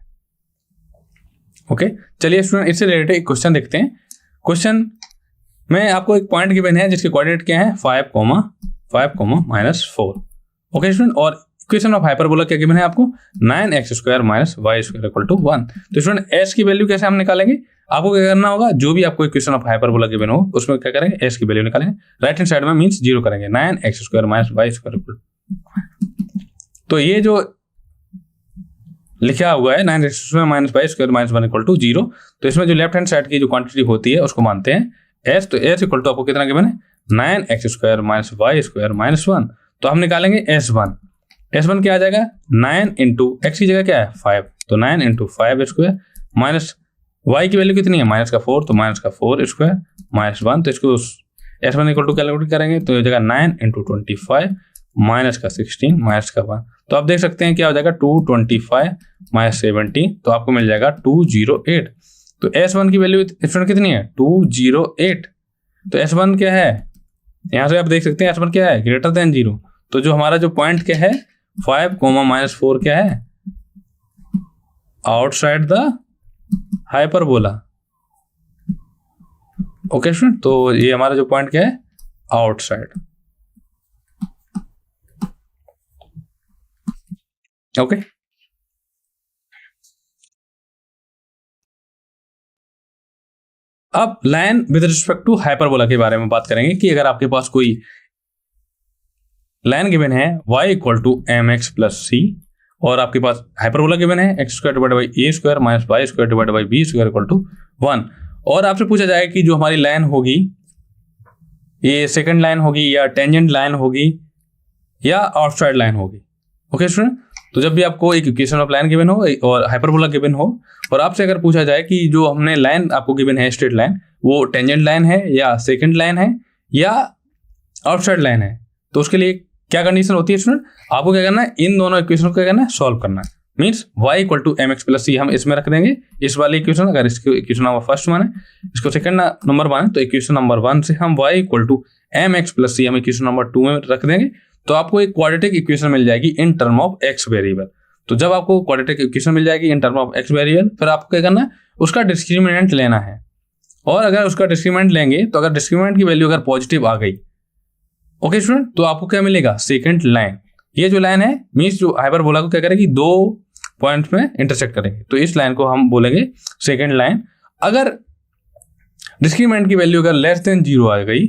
ओके, चलिए स्टूडेंट इससे रिलेटेड एक क्वेश्चन देखते हैं। क्वेश्चन में आपको एक पॉइंट गिवन है जिसके कोऑर्डिनेट क्या है, 5, -4। ओके स्टूडेंट, और इक्वेशन ऑफ हाइपरबोला क्या गिवन है आपको, 9x² - y² = 1। तो स्टूडेंट s की वैल्यू कैसे हम निकालेंगे, आपको क्या करना होगा, जो भी आपको इक्वेशन ऑफ हाइपरबोला गिवन हो उसमें क्या करेंगे, s की वैल्यू निकालेंगे, राइट हैंड साइड में मींस 0 करेंगे, 9x² - y²। तो ये जो लिखा हुआ है 9x² - y² - 1 = 0, तो इसमें जो लेफ्ट हैंड साइड की जो क्वांटिटी होती है उसको मानते हैं s। तो s = आपको कितना गिवन है, 9x² - y² - 1। तो हम निकालेंगे S1। S1 क्या आ जाएगा, 9 × x की जगह क्या है, 5, तो 9 × 5² माइनस y की वैल्यू कितनी है, -4, तो -4² -1। तो इसको S1 = कैलकुलेट करेंगे तो ये जगह 9 × 25 -16 -1। तो आप देख सकते हैं क्या हो जाएगा, 225 - 17, तो आपको मिल जाएगा 208। तो S1 की वैल्यू कितनी है, 208। तो S1 क्या है, यहाँ से आप देख सकते हैं S1 क्या है, ग्रेटर देन 0। तो जो हमारा जो पॉइंट क्या है, 5, -4 क्या है, outside the hyperbola. Okay student, तो ये हमारा जो पॉइंट क्या है, आउटसाइड। ओके, अब line with respect to hyperbola के बारे में बात करेंगे कि अगर आपके पास कोई लाइन गिवन है y = mx + c, और आपके पास हाइपरबोला गिवन है x² / a² - y² / b² = 1, और आपसे पूछा जाए कि जो हमारी लाइन होगी ये सेकंड लाइन होगी या टेंजेंट लाइन होगी या आउटसाइड लाइन होगी। ओके स्टूडेंट, तो जब भी आपको एक इक्वेशन ऑफ लाइन गिवन हो और हाइपरबोला गिवन हो और आपसे अगर पूछा जाए कि जो हमने लाइन आपको गिवन है स्ट्रेट लाइन, वो टेंजेंट लाइन है या सेकंड लाइन है या आउटसाइड लाइन है, तो उसके लिए क्या कंडीशन होती है स्टूडेंट, आपको क्या करना है, इन दोनों इक्वेशन को क्या करना है, सॉल्व करना है। मींस y = mx + c हम इसमें रख देंगे, इस वाली इक्वेशन, अगर इसको इक्वेशन नंबर फर्स्ट माने, इसको सेकंड नंबर माने, तो इक्वेशन नंबर 1 से हम y = mx + c हम इक्वेशन नंबर 2 में रख देंगे, तो आपको एक क्वाड्रेटिक इक्वेशन मिल जाएगी in term of x variable. तो जब आपको क्वाड्रेटिक इक्वेशन मिल जाएगी in term of x variable, फिर आपको क्या करना है, उसका डिस्क्रिमिनेंट लेना है, और अगर उसका डिस्क्रिमिनेंट लेंगे तो अगर डिस्क्रिमिनेंट की वैल्यू अगर पॉजिटिव आ गई, ओके स्टूडेंट, तो आपको क्या मिलेगा, सेकंड लाइन। ये जो लाइन है मींस जो हाइपरबोला को क्या करेगी, दो पॉइंट में इंटरसेक्ट करेंगे, तो इस लाइन को हम बोलेंगे सेकेंड लाइन। अगर डिस्क्रीमेंट की वैल्यू अगर लेस देन 0 आ गई,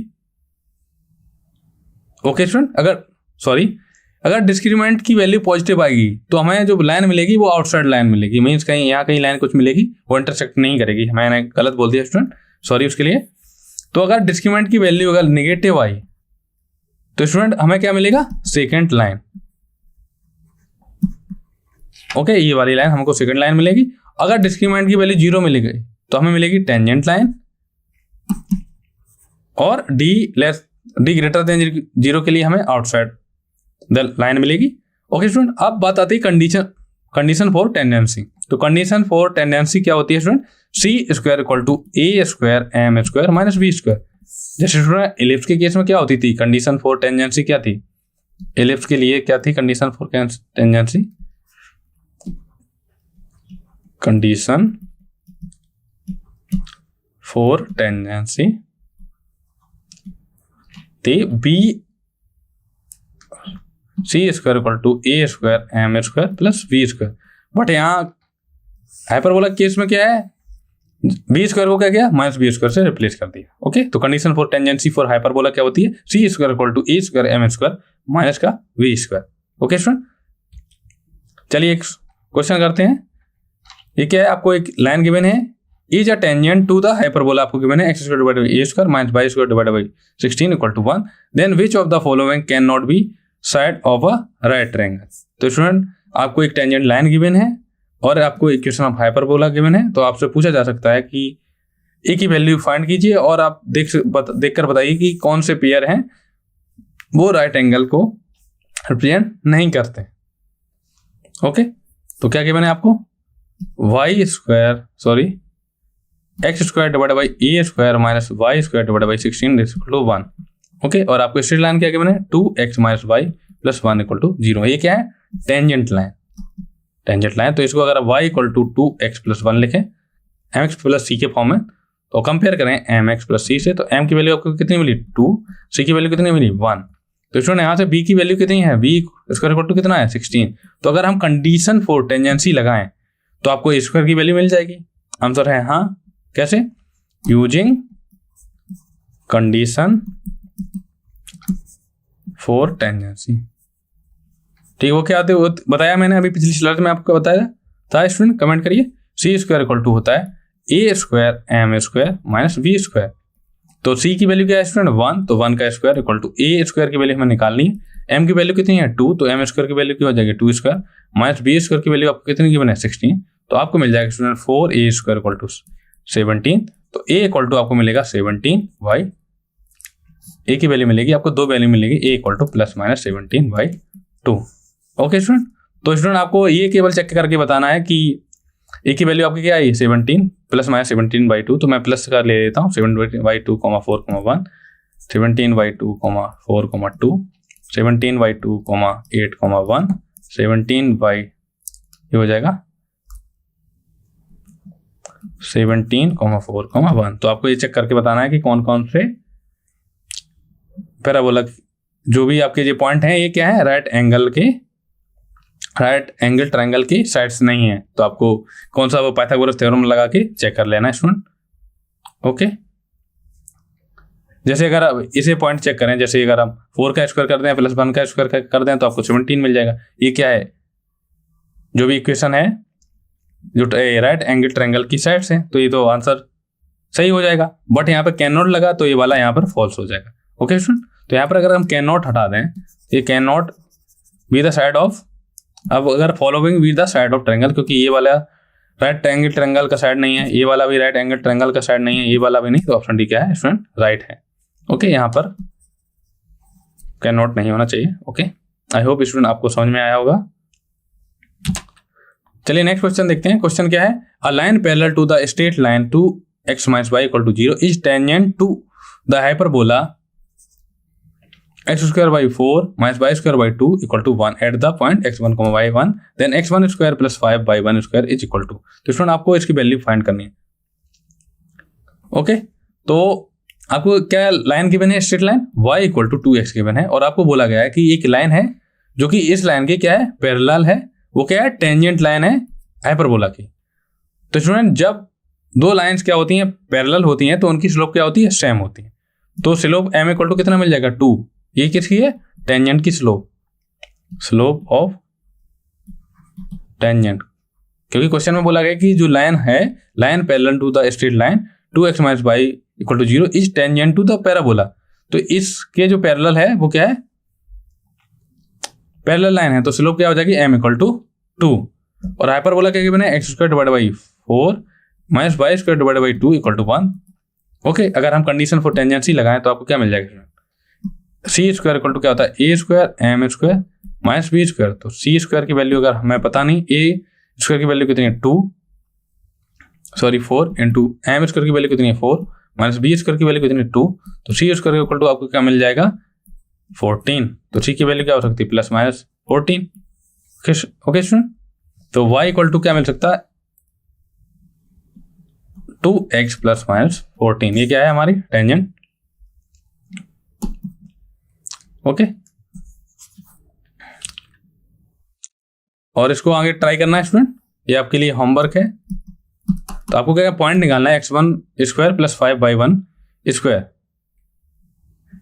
ओके स्टूडेंट, अगर डिस्क्रीमेंट की वैल्यू पॉजिटिव आएगी तो हमें जो लाइन मिलेगी वो आउटसाइड लाइन मिलेगी, मीन्स कहीं यहाँ कहीं लाइन कुछ मिलेगी वो इंटरसेक्ट नहीं करेगी। मैंने गलत बोल दिया स्टूडेंट, सॉरी उसके लिए। तो अगर डिस्क्रीमेंट की वैल्यू अगर नेगेटिव आई तो स्टूडेंट हमें क्या मिलेगा, सेकेंड लाइन। ओके, ये वाली लाइन हमको सेकेंड लाइन मिलेगी। अगर डिस्क्रीमेंट की वैल्यू 0 मिल गई तो हमें मिलेगी टेंजेंट लाइन, और डी ग्रेटर देन 0 के लिए हमें आउटसाइड द लाइन मिलेगी। ओके स्टूडेंट, अब बात आती है कंडीशन फॉर टेंडेंसी। तो कंडीशन फॉर टेंडेंसी क्या होती है student, c square equal to a square M square minus B square. जैसे स्टूडेंट एलिप्स के केस में क्या होती थी, कंडीशन फॉर टेंजेंसी क्या थी, एलिप्स के लिए क्या थी condition for tangency, condition for tangency थी b c square equal to a square M square plus b square. But यहाँ हाइपरबोला केस में क्या है, बी स्क्वायर को क्या किया, माइनस बी स्क्वायर से रिप्लेस कर दिया। ओके, तो condition for tangency for hyperbola क्या होती है, c square equal to a square M square minus का बी स्क्वायर। ओके स्टूडेंट, चलिए एक क्वेश्चन करते हैं। ये क्या है, आपको एक लाइन गिवन है, is a tangent to the hyperbola आपको गिवन है x square divided by a square minus y square divided by 16 equal to 1, then which of the following can not be side of a right triangle. तो student आपको एक tangent line given है और आपको equation of hyperbola given है, तो आपसे पूछा जा सकता है कि ए की वैल्यू फाइंड कीजिए और आप देखकर बताइए कि कौन से पेयर हैं वो राइट एंगल को रिप्रेजेंट नहीं करते। ओके, तो क्या गिवन है आपको, x square divided by a square minus y square divided by 16 equal to 1। Okay, और आपको स्ट्रेट लाइन क्या गिवन है, 2x minus y plus 1 equal to 0। ये क्या है, टेंजेंट लाइन। तो इसको अगर y equal to 2x plus 1 लिखें mx प्लस c के फॉर्म में, तो कंपेयर करें mx प्लस c से, तो m की वैल्यू आपको कितनी मिली 2, c की वैल्यू कितनी मिली 1। तो स्टूडेंट यहाँ से b की वैल्यू कितनी है, b स्क्वायर इक्वल टू कितना है 16। तो अगर हम कंडीशन फॉर टेंजेंसी लगाएं तो आपको a स्क्वायर की वैल्यू मिल जाएगी। आंसर है हाँ। कैसे, यूजिंग कंडीशन फॉर टेंजेंसी। ठीक, वो क्या आते वो बताया मैंने अभी पिछली स्लाइड में आपको बताया था स्टूडेंट, कमेंट करिए। सी स्क्वायर इक्वल टू होता है ए square M square minus B square. तो सी की वैल्यू क्या है स्टूडेंट 1, तो 1 का square equal to a square की वैल्यू हमें निकालनी है। एम की वैल्यू कितनी है 2, तो एम स्क्वायर की वैल्यू क्या हो जाएगी 2 स्क्वायर माइनस बी स्क्वायर की वैल्यू आपको कितनी गिवन है 16, तो आपको मिल जाएगा student 4a square equal to 17। तो a इक्वल टू आपको मिलेगा 17y, a की वैल्यू मिलेगी आपको, दो वैल्यू मिलेगी, a equal to plus minus 17/2। Okay student, तो स्टूडेंट आपको ये केवल चेक करके बताना है कि a की वैल्यू आपकी क्या आई 17 प्लस माइनस 17/2। तो मैं प्लस का ले लेता हूँ 17/2, 4,1, 17/2, 4,2, 17/2, 8,1, 17 ये हो जाएगा 17,4,1। तो आपको ये चेक करके बताना है कि कौन कौन से पैराबोला जो भी आपके ये पॉइंट हैं ये क्या है, राइट एंगल ट्रायंगल की साइड्स नहीं है। तो आपको कौन सा वो पाइथागोरस थ्योरम लगा के चेक कर लेना है स्टूडेंट। ओके, जैसे अगर आप इसे पॉइंट चेक करें, जैसे अगर हम 4 का स्क्वायर कर दें प्लस 1 का स्क्वायर कर दें तो आपको 17 मिल जाएगा। ये क्या है, जो भी इक्वेशन है जो राइट एंगल ट्रायंगल की साइड्स है, तो ये तो आंसर सही हो जाएगा। बट यहाँ पे कैन नॉट लगा तो ये वाला यहाँ पर फॉल्स हो जाएगा। ओके स्टूडेंट, तो यहाँ पर अगर हम कैन नॉट हटा दें, ये can not be the side of, अब अगर following be the side of triangle, क्योंकि ये वाला राइट एंगल ट्रायंगल का साइड नहीं है, ये वाला भी राइट एंगल ट्रायंगल का साइड नहीं है, ये वाला भी नहीं, तो ऑप्शन डी क्या है स्टूडेंट, राइट है। ओके, यहाँ पर कैन नॉट नहीं होना चाहिए। ओके, आई होप स्टूडेंट आपको समझ में आया होगा। चलिए नेक्स्ट क्वेश्चन देखते हैं। क्वेश्चन क्या है, a line parallel to the straight line to x minus y equal to 0 is tangent to the hyperbola x square by 4 minus y square by 2 equal to 1 at the point x1, y1, then x1 square plus 5/1 square is equal to. तो student आपको इसकी value find करनी है। Okay, तो आपको क्या line given है, straight line y equal to 2x given है, और आपको बोला गया है कि एक लाइन है जो कि इस लाइन के क्या है, पैरेलल है वो क्या है, टेंजेंट लाइन है हाइपरबोला की। तो स्टूडेंट जब दो लाइंस क्या होती हैं, पैरेलल होती हैं, तो उनकी स्लोप क्या होती है, सेम होती है। तो स्लोप m इक्वल टू कितना मिल जाएगा, 2। ये किसकी है, टेंजेंट की स्लोप, स्लोप ऑफ टेंजेंट। क्योंकि क्वेश्चन में बोला गया कि जो लाइन है, line parallel to the straight line 2x minus y equal to 0 is tangent to the parabola. तो इसके जो पैरेलल है वो क्या है, पैरेलल लाइन है, तो स्लोप क्या हो जाएगी, m इक्वल टू 2। और हाइपरबोला क्या गिवन है, x square divide by 4 minus y square divide by 2 equal to 1। Okay, अगर हम कंडीशन फॉर टेंजेंसी लगाएं तो आपको क्या मिल जाएगा, सी स्क्वायर इक्वल टू क्या होता है, ए square M square minus B square. तो सी स्क्वायर की वैल्यू अगर हमें पता नहीं, ए स्क्वायर की वैल्यू कितनी है 4 इंटू एम स्क्वायर की वैल्यू कितनी है 4 माइनस बी स्क्वायर की वैल्यू कितनी है 2। तो सी स्क्वायर इक्वल टू आपको क्या मिल जाएगा 14। तो सी की वैल्यू क्या हो सकती है, प्लस माइनस 14। ओके स्टूडेंट, तो y इक्वल टू क्या मिल सकता है, 2x प्लस माइनस 14। ये क्या है हमारी टेंजेंट। ओके, और इसको आगे ट्राई करना है स्टूडेंट, ये आपके लिए होमवर्क है। तो आपको क्या पॉइंट निकालना है, x1 square plus 5y1 square.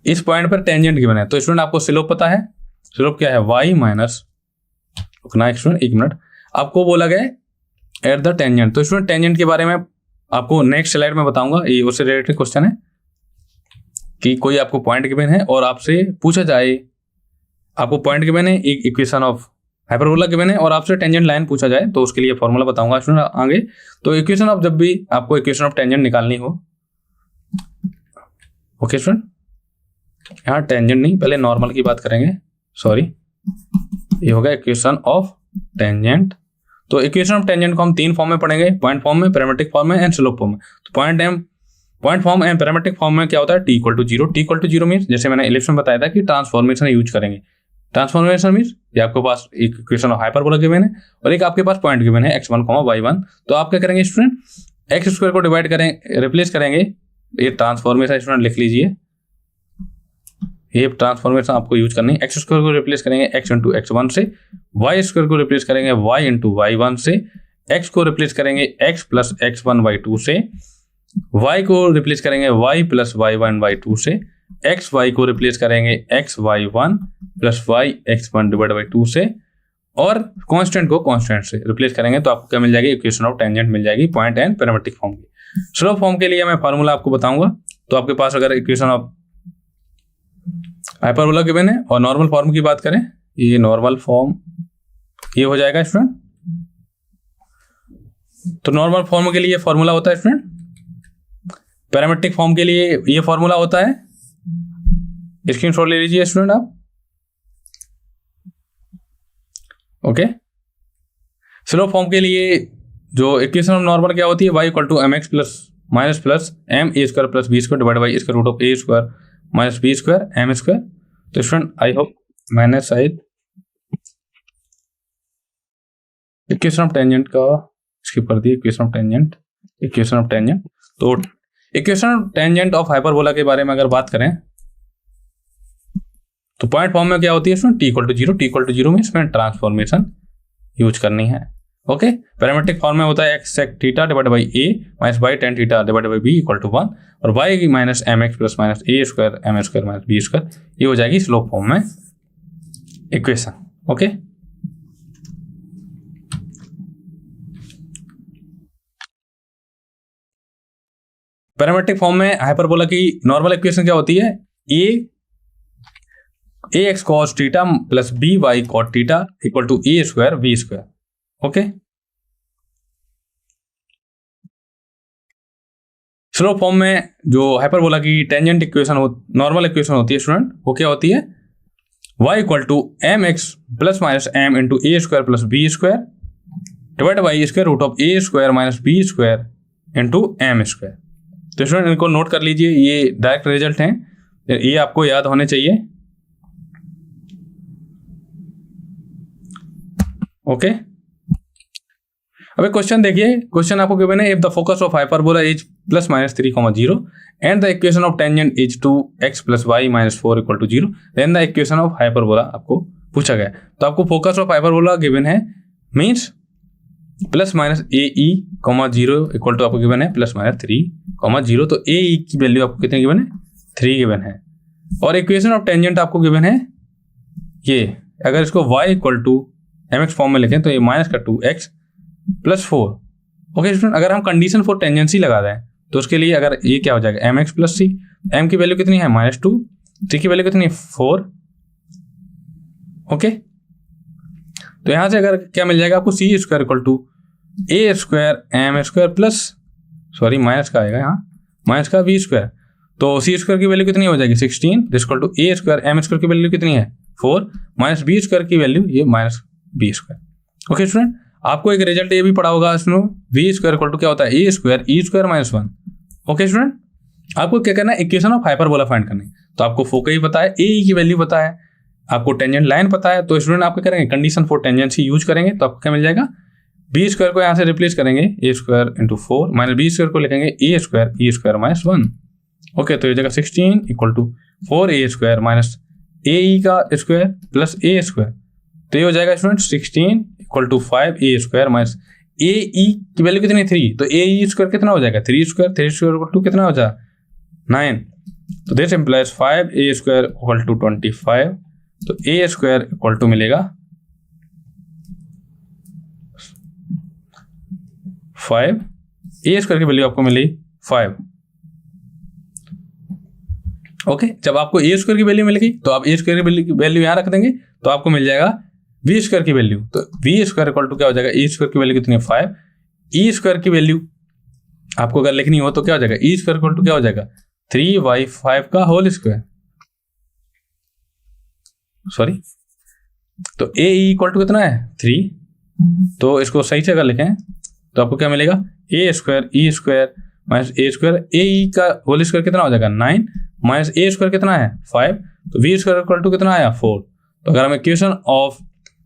इस पॉइंट पर टेंजेंट गिवन है। तो स्टूडेंट आपको स्लोप पता है, स्लोप क्या है y माइनस, रुकना स्टूडेंट एक मिनट, आपको बोला गया एट द टेंजेंट। तो स्टूडेंट टेंजेंट के बारे में आपको नेक्स्ट स्लाइड में बताऊंगा, ये उससे रिलेटेड क्वेश्चन है कि कोई आपको पॉइंट गिवन है और आपसे पूछा जाए, आपको पॉइंट गिवन है, एक इक्वेशन ऑफ हाइपरबोला गिवन है और आपसे टेंजेंट लाइन पूछा जाए, तो उसके लिए फॉर्मूला बताऊंगा स्टूडेंट आगे। तो इक्वेशन ऑफ, जब भी आपको इक्वेशन ऑफ टेंजेंट निकालनी हो, ओके स्टूडेंट, यहाँ टेंजेंट नहीं, पहले नॉर्मल की बात करेंगे, सॉरी, ये होगा इक्वेशन ऑफ टेंजेंट। तो इक्वेशन ऑफ टेंजेंट को हम 3 फॉर्म में पढ़ेंगे, पॉइंट फॉर्म में, पैरामीट्रिक फॉर्म में एंड स्लोप फॉर्म में। तो point form and parametric form में क्या होता है, t equal to 0। T equal to 0 means, जैसे मैंने इलिप्स में बताया था कि ट्रांसफॉर्मेशन यूज करेंगे। ट्रांसफॉर्मेशन मीन्स ये आपके पास एक इक्वेशन ऑफ हाइपरबोला गिवन है और एक आपके पास पॉइंट गिवन है x1, y1। तो आप क्या करेंगे स्टूडेंट, एक्स स्क्वायर को डिवाइड करें, रिप्लेस करेंगे, ये ट्रांसफॉर्मेशन स्टूडेंट लिख लीजिए, ये ट्रांसफॉर्मेशन आपको यूज करनी है। एक्स स्क्वायर को रिप्लेस करेंगे x इंटू x1 से, y स्क्वायर को रिप्लेस करेंगे y इंटू y1 से, x को रिप्लेस करेंगे x प्लस x1 y2 से, y को रिप्लेस करेंगे y प्लस y1 y2 से, एक्स वाई को रिप्लेस करेंगे x y 1 plus y x1 divide by 2 से, और कांस्टेंट को कांस्टेंट से रिप्लेस करेंगे। तो आपको क्या मिल जाएगी, इक्वेशन ऑफ टेंजेंट मिल जाएगी पॉइंट एंड पैरामीट्रिक फॉर्म की। स्लोप फॉर्म के लिए मैं फार्मूला आपको बताऊंगा। तो आपके पास अगर इक्वेशन ऑफ हाइपरबोला गिवन है और नॉर्मल फॉर्म की बात करें, ये नॉर्मल फॉर्म ये हो जाएगा स्टूडेंट। तो नॉर्मल फॉर्म के लिए फॉर्मूला होता है स्टूडेंट, पैरामीट्रिक फॉर्म के लिए ये फॉर्मूला होता है, स्क्रीनशॉट ले लीजिए स्टूडेंट आप। ओके, स्लोप फॉर्म के लिए जो इक्वेशन ऑफ नॉर्मल क्या होती है, y equal to mx plus minus plus m a square plus b square divide by square root of a square minus b square m square. तो student I hope मैंने शायद equation of tangent का स्किप कर दिया, equation of tangent. तो equation of tangent of hyperbola के बारे में अगर बात करें तो पॉइंट फॉर्म में क्या होती है student, t equal to 0। T equal to 0 में इसमें ट्रांसफॉर्मेशन यूज करनी है। ओके, पैरामीट्रिक फॉर्म में होता है x sec theta divide by a minus by tan theta divide by b equal to 1, और y minus m x plus minus a square M square minus B square, ये हो जाएगी slope form में equation. Okay, parametric form में hyperbola की normal equation क्या होती है, a x cos theta plus b y cot theta equal to a square b square. Okay, slope form में जो हाइपरबोला की टेंजेंट इक्वेशन नॉर्मल इक्वेशन होती है स्टूडेंट, वो क्या होती है, y equal to m x plus minus m into a square plus b square divide by square root of a square minus B square into m square. तो student इनको note कर लीजिए, ये डायरेक्ट रिजल्ट हैं, ये आपको याद होने चाहिए। ओके, अबे क्वेश्चन देखिए, क्वेश्चन आपको गिवन है, if the focus of hyperbola is plus minus 3,0 and the equation of tangent is 2x plus y minus 4 equal to 0, then the equation of hyperbola आपको पूछा गया। तो आपको फोकस ऑफ हाइपरबोला गिवन है means plus minus a e comma 0 equal to आपको given है plus minus 3 comma 0। तो ए e की वैल्यू आपको कितनी गिवन है? 3 गिवन है। और इक्वेशन ऑफ टेंजेंट आपको गिवन है ये, अगर इसको y equal to mx form में लिखें तो ये माइनस का 2x प्लस 4। ओके स्टूडेंट, अगर हम कंडीशन फॉर टेंजेंसी लगा दें तो उसके लिए अगर ये क्या हो जाएगा mx प्लस c, m की वैल्यू कितनी है -2, c की वैल्यू कितनी है 4। ओके, तो यहां से अगर क्या मिल जाएगा आपको c square equal to a square m square plus sorry minus का आएगा यहाँ माइनस का b स्क्वायर। तो c स्क्वायर की वैल्यू कितनी हो जाएगी 16 equal to a square m square की वैल्यू कितनी है 4 माइनस b स्क्वायर की वैल्यू ये minus b square. Okay student, आपको एक रिजल्ट ये भी पढ़ा होगा इसमें v स्क्वायर इक्वल टू क्या होता है a square e square minus 1। Okay student, आपको क्या करना है इक्वेशन ऑफ हाइपरबोला फाइंड करनी। तो आपको फोकस पता है, a की वैल्यू पता है, आपको टेंजेंट लाइन पता है। तो स्टूडेंट आप क्या करेंगे कंडीशन फॉर टेंजेंसी यूज करेंगे तो आपको क्या मिल जाएगा बी स्क्वायर को यहाँ से रिप्लेस करेंगे a square into 4 minus B square को लिखेंगे a square e square minus 1। Okay, तो ये जगह 16 equal to 4a square minus a e का स्क्वायर प्लस ए स्क्वायर। तो ये हो जाएगा student 16 equal to 5a square minus a e की वैल्यू कितनी 3, तो ए ई स्क्वायर कितना हो जाएगा 3 स्क्वायर इक्वल टू कितना हो जाएगा 9। तो this implies 5a square equal to 25। तो ए स्क्वायर इक्वल टू मिलेगा 5, ए स्क्वायर की वैल्यू आपको मिली 5। ओके, जब आपको ए स्क्वायर की वैल्यू मिल गई तो आप ए स्क्वायर की वैल्यू यहाँ रख देंगे तो आपको मिल जाएगा वी स्क्वायर की वैल्यू। तो वी स्क्वायर इक्वल टू क्या हो जाएगा ए स्क्वायर की वैल्यू कितनी है 5, ई स्क्वायर की वैल्यू आपको अगर लिखनी हो तो क्या हो जाएगा ई स्क्वायर इक्वल टू क्या हो जाएगा 3y5 का होल स्क्वायर। सॉरी, तो ए इक्वल टू कितना है 3, तो इसको सही से अगर लिखें तो आपको क्या मिलेगा ए square e square minus a square A e का होल स्क्वायर कितना हो जाएगा 9 माइनस ए स्क्वायर कितना है 5, तो वी स्क्वायर इक्वल टू कितना आया 4। तो अगर हम इक्वेशन ऑफ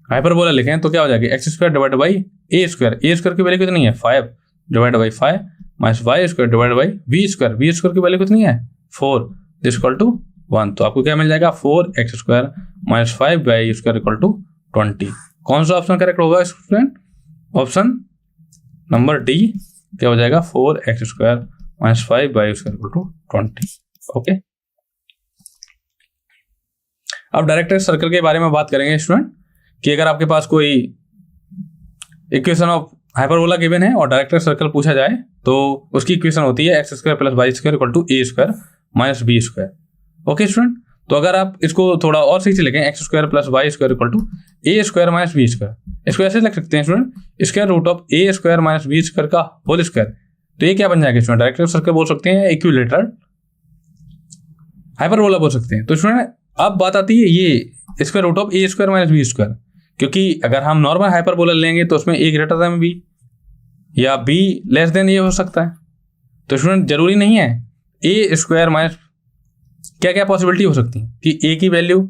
हाइपरबोला लिखें तो क्या हो जाएगा x square divide by a square की वैल्यू कितनी है 5 divide by 5 minus y square divide by we square की वैल्यू कितनी है 4 दिस इक्वल टू 1। तो आपको क्या मिल जाएगा 4x square minus 5y square equal to 20। कौन सा ऑप्शन करेक्ट होगा स्टूडेंट? ऑप्शन नंबर डी क्या हो जाएगा 4x square minus 5y square equal to 20। Okay, अब डायरेक्टर सर्कल के बारे में बात करेंगे स्टूडेंट कि अगर आपके पास कोई इक्वेशन ऑफ हाइपरबोला गिवन है और डायरेक्टर सर्कल पूछा जाए तो उसकी इक्वेशन होती है x square plus y square equal to a square minus B square. Okay student, तो अगर आप इसको थोड़ा और सही से लिखें x square plus y square equal to a square minus B square, इसको ऐसे लिख सकते हैं student square root of a square minus B square का होल स्क्वायर। तो ये क्या बन जाएगा स्टूडेंट डायरेक्टर सर्कल बोल सकते हैं, इक्विलेटरल हाइपरबोला बोल सकते हैं। तो स्टूडेंट अब बात आती है ये square root of a square minus B square, क्योंकि अगर हम नॉर्मल हाइपरबोला लेंगे तो उसमें ए ग्रेटर देन बी या बी लेस देन ए हो सकता है। तो स्टूडेंट जरूरी नहीं है ए स्क्वायर माइनस, क्या क्या पॉसिबिलिटी हो सकती है कि ए की वैल्यू,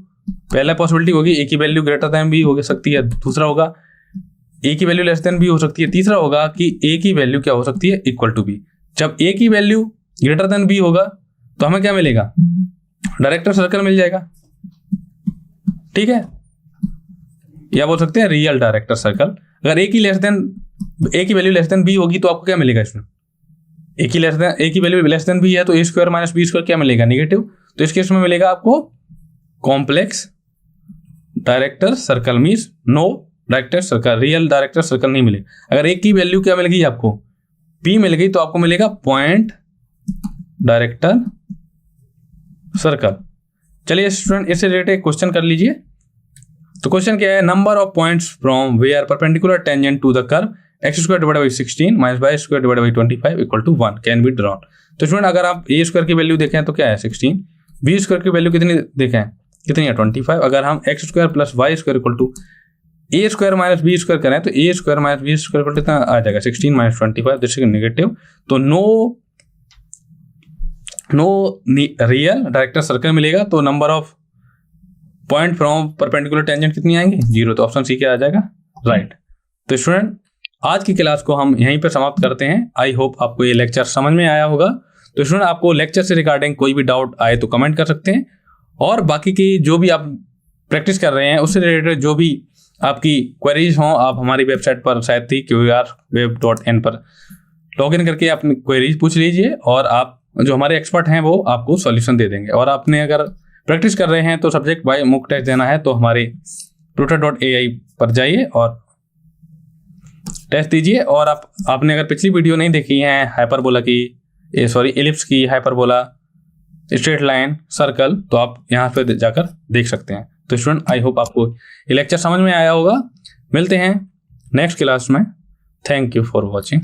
पहला पॉसिबिलिटी होगी ए की वैल्यू ग्रेटर देन बी हो सकती है, दूसरा होगा ए की वैल्यू लेस देन बी हो सकती है, तीसरा होगा कि ए की वैल्यू क्या हो सकती है इक्वल टू बी। जब ए की वैल्यू ग्रेटर देन बी होगा तो हमें क्या मिलेगा डायरेक्टर सर्कल मिल जाएगा, ठीक है, या बोल सकते हैं रियल डायरेक्टर सर्कल। अगर ए की वैल्यू लेस देन बी होगी तो आपको क्या मिलेगा इसमें ए की वैल्यू लेस देन बी है तो a square minus B square क्या मिलेगा नेगेटिव। तो इस केस में मिलेगा आपको complex director circle means no director circle, real director circle नहीं मिले। अगर ए की वैल्यू क्या मिल गई आपको पी मिल गई तो आपको मिलेगा पॉइंट डायरेक्टर सर्कल। चलिए स्टूडेंट इससे रिलेटेड क्वेश्चन कर लीजिए। तो क्वेश्चन क्या है, number of points from where perpendicular tangent to the curve x square divide by 16 minus y square divide by 25 equal to 1 can be drawn. तो student अगर आप ए स्क्वायर की वैल्यू देखें तो क्या है 16, बी स्क्वायर की वैल्यू कितनी देखें कितनी है 25। अगर हम x square plus y square equal to a square minus B square करें तो a square minus B square equal to कितना आ जाएगा 16 माइनस 25 दिस इज नेगेटिव। तो नो रियल डायरेक्टर सर्कल मिलेगा। तो number of point from perpendicular tangent कितनी आएंगी 0। तो ऑप्शन सी क्या आ जाएगा राइट। तो स्टूडेंट आज की क्लास को हम यहीं पर समाप्त करते हैं। आई होप आपको ये लेक्चर समझ में आया होगा। तो स्टूडेंट आपको लेक्चर से रिगार्डिंग कोई भी डाउट आए तो कमेंट कर सकते हैं, और बाकी की जो भी आप प्रैक्टिस कर रहे हैं उससे रिलेटेड जो भी आपकी क्वेरीज हों, आप हमारी वेबसाइट पर शायद थी qrweb.in पर लॉगिन करके अपनी क्वेरीज पूछ लीजिए और आप जो हमारे एक्सपर्ट हैं वो आपको सॉल्यूशन दे देंगे। और आपने अगर प्रैक्टिस कर रहे हैं तो सब्जेक्ट बाय मुक टेस्ट देना है तो हमारी tutor.ai पर जाइए और टेस्ट दीजिए। और आपने अगर पिछली वीडियो नहीं देखी है हाइपरबोला की, एलिप्स की, हाइपरबोला, स्ट्रेट लाइन, सर्कल, तो आप यहाँ पे जाकर देख सकते हैं। तो स्टूडेंट, आई होप आपको ये लेक्चर समझ में आया होगा। मिलते हैं नेक्स्ट क्लास में। Thank you for watching.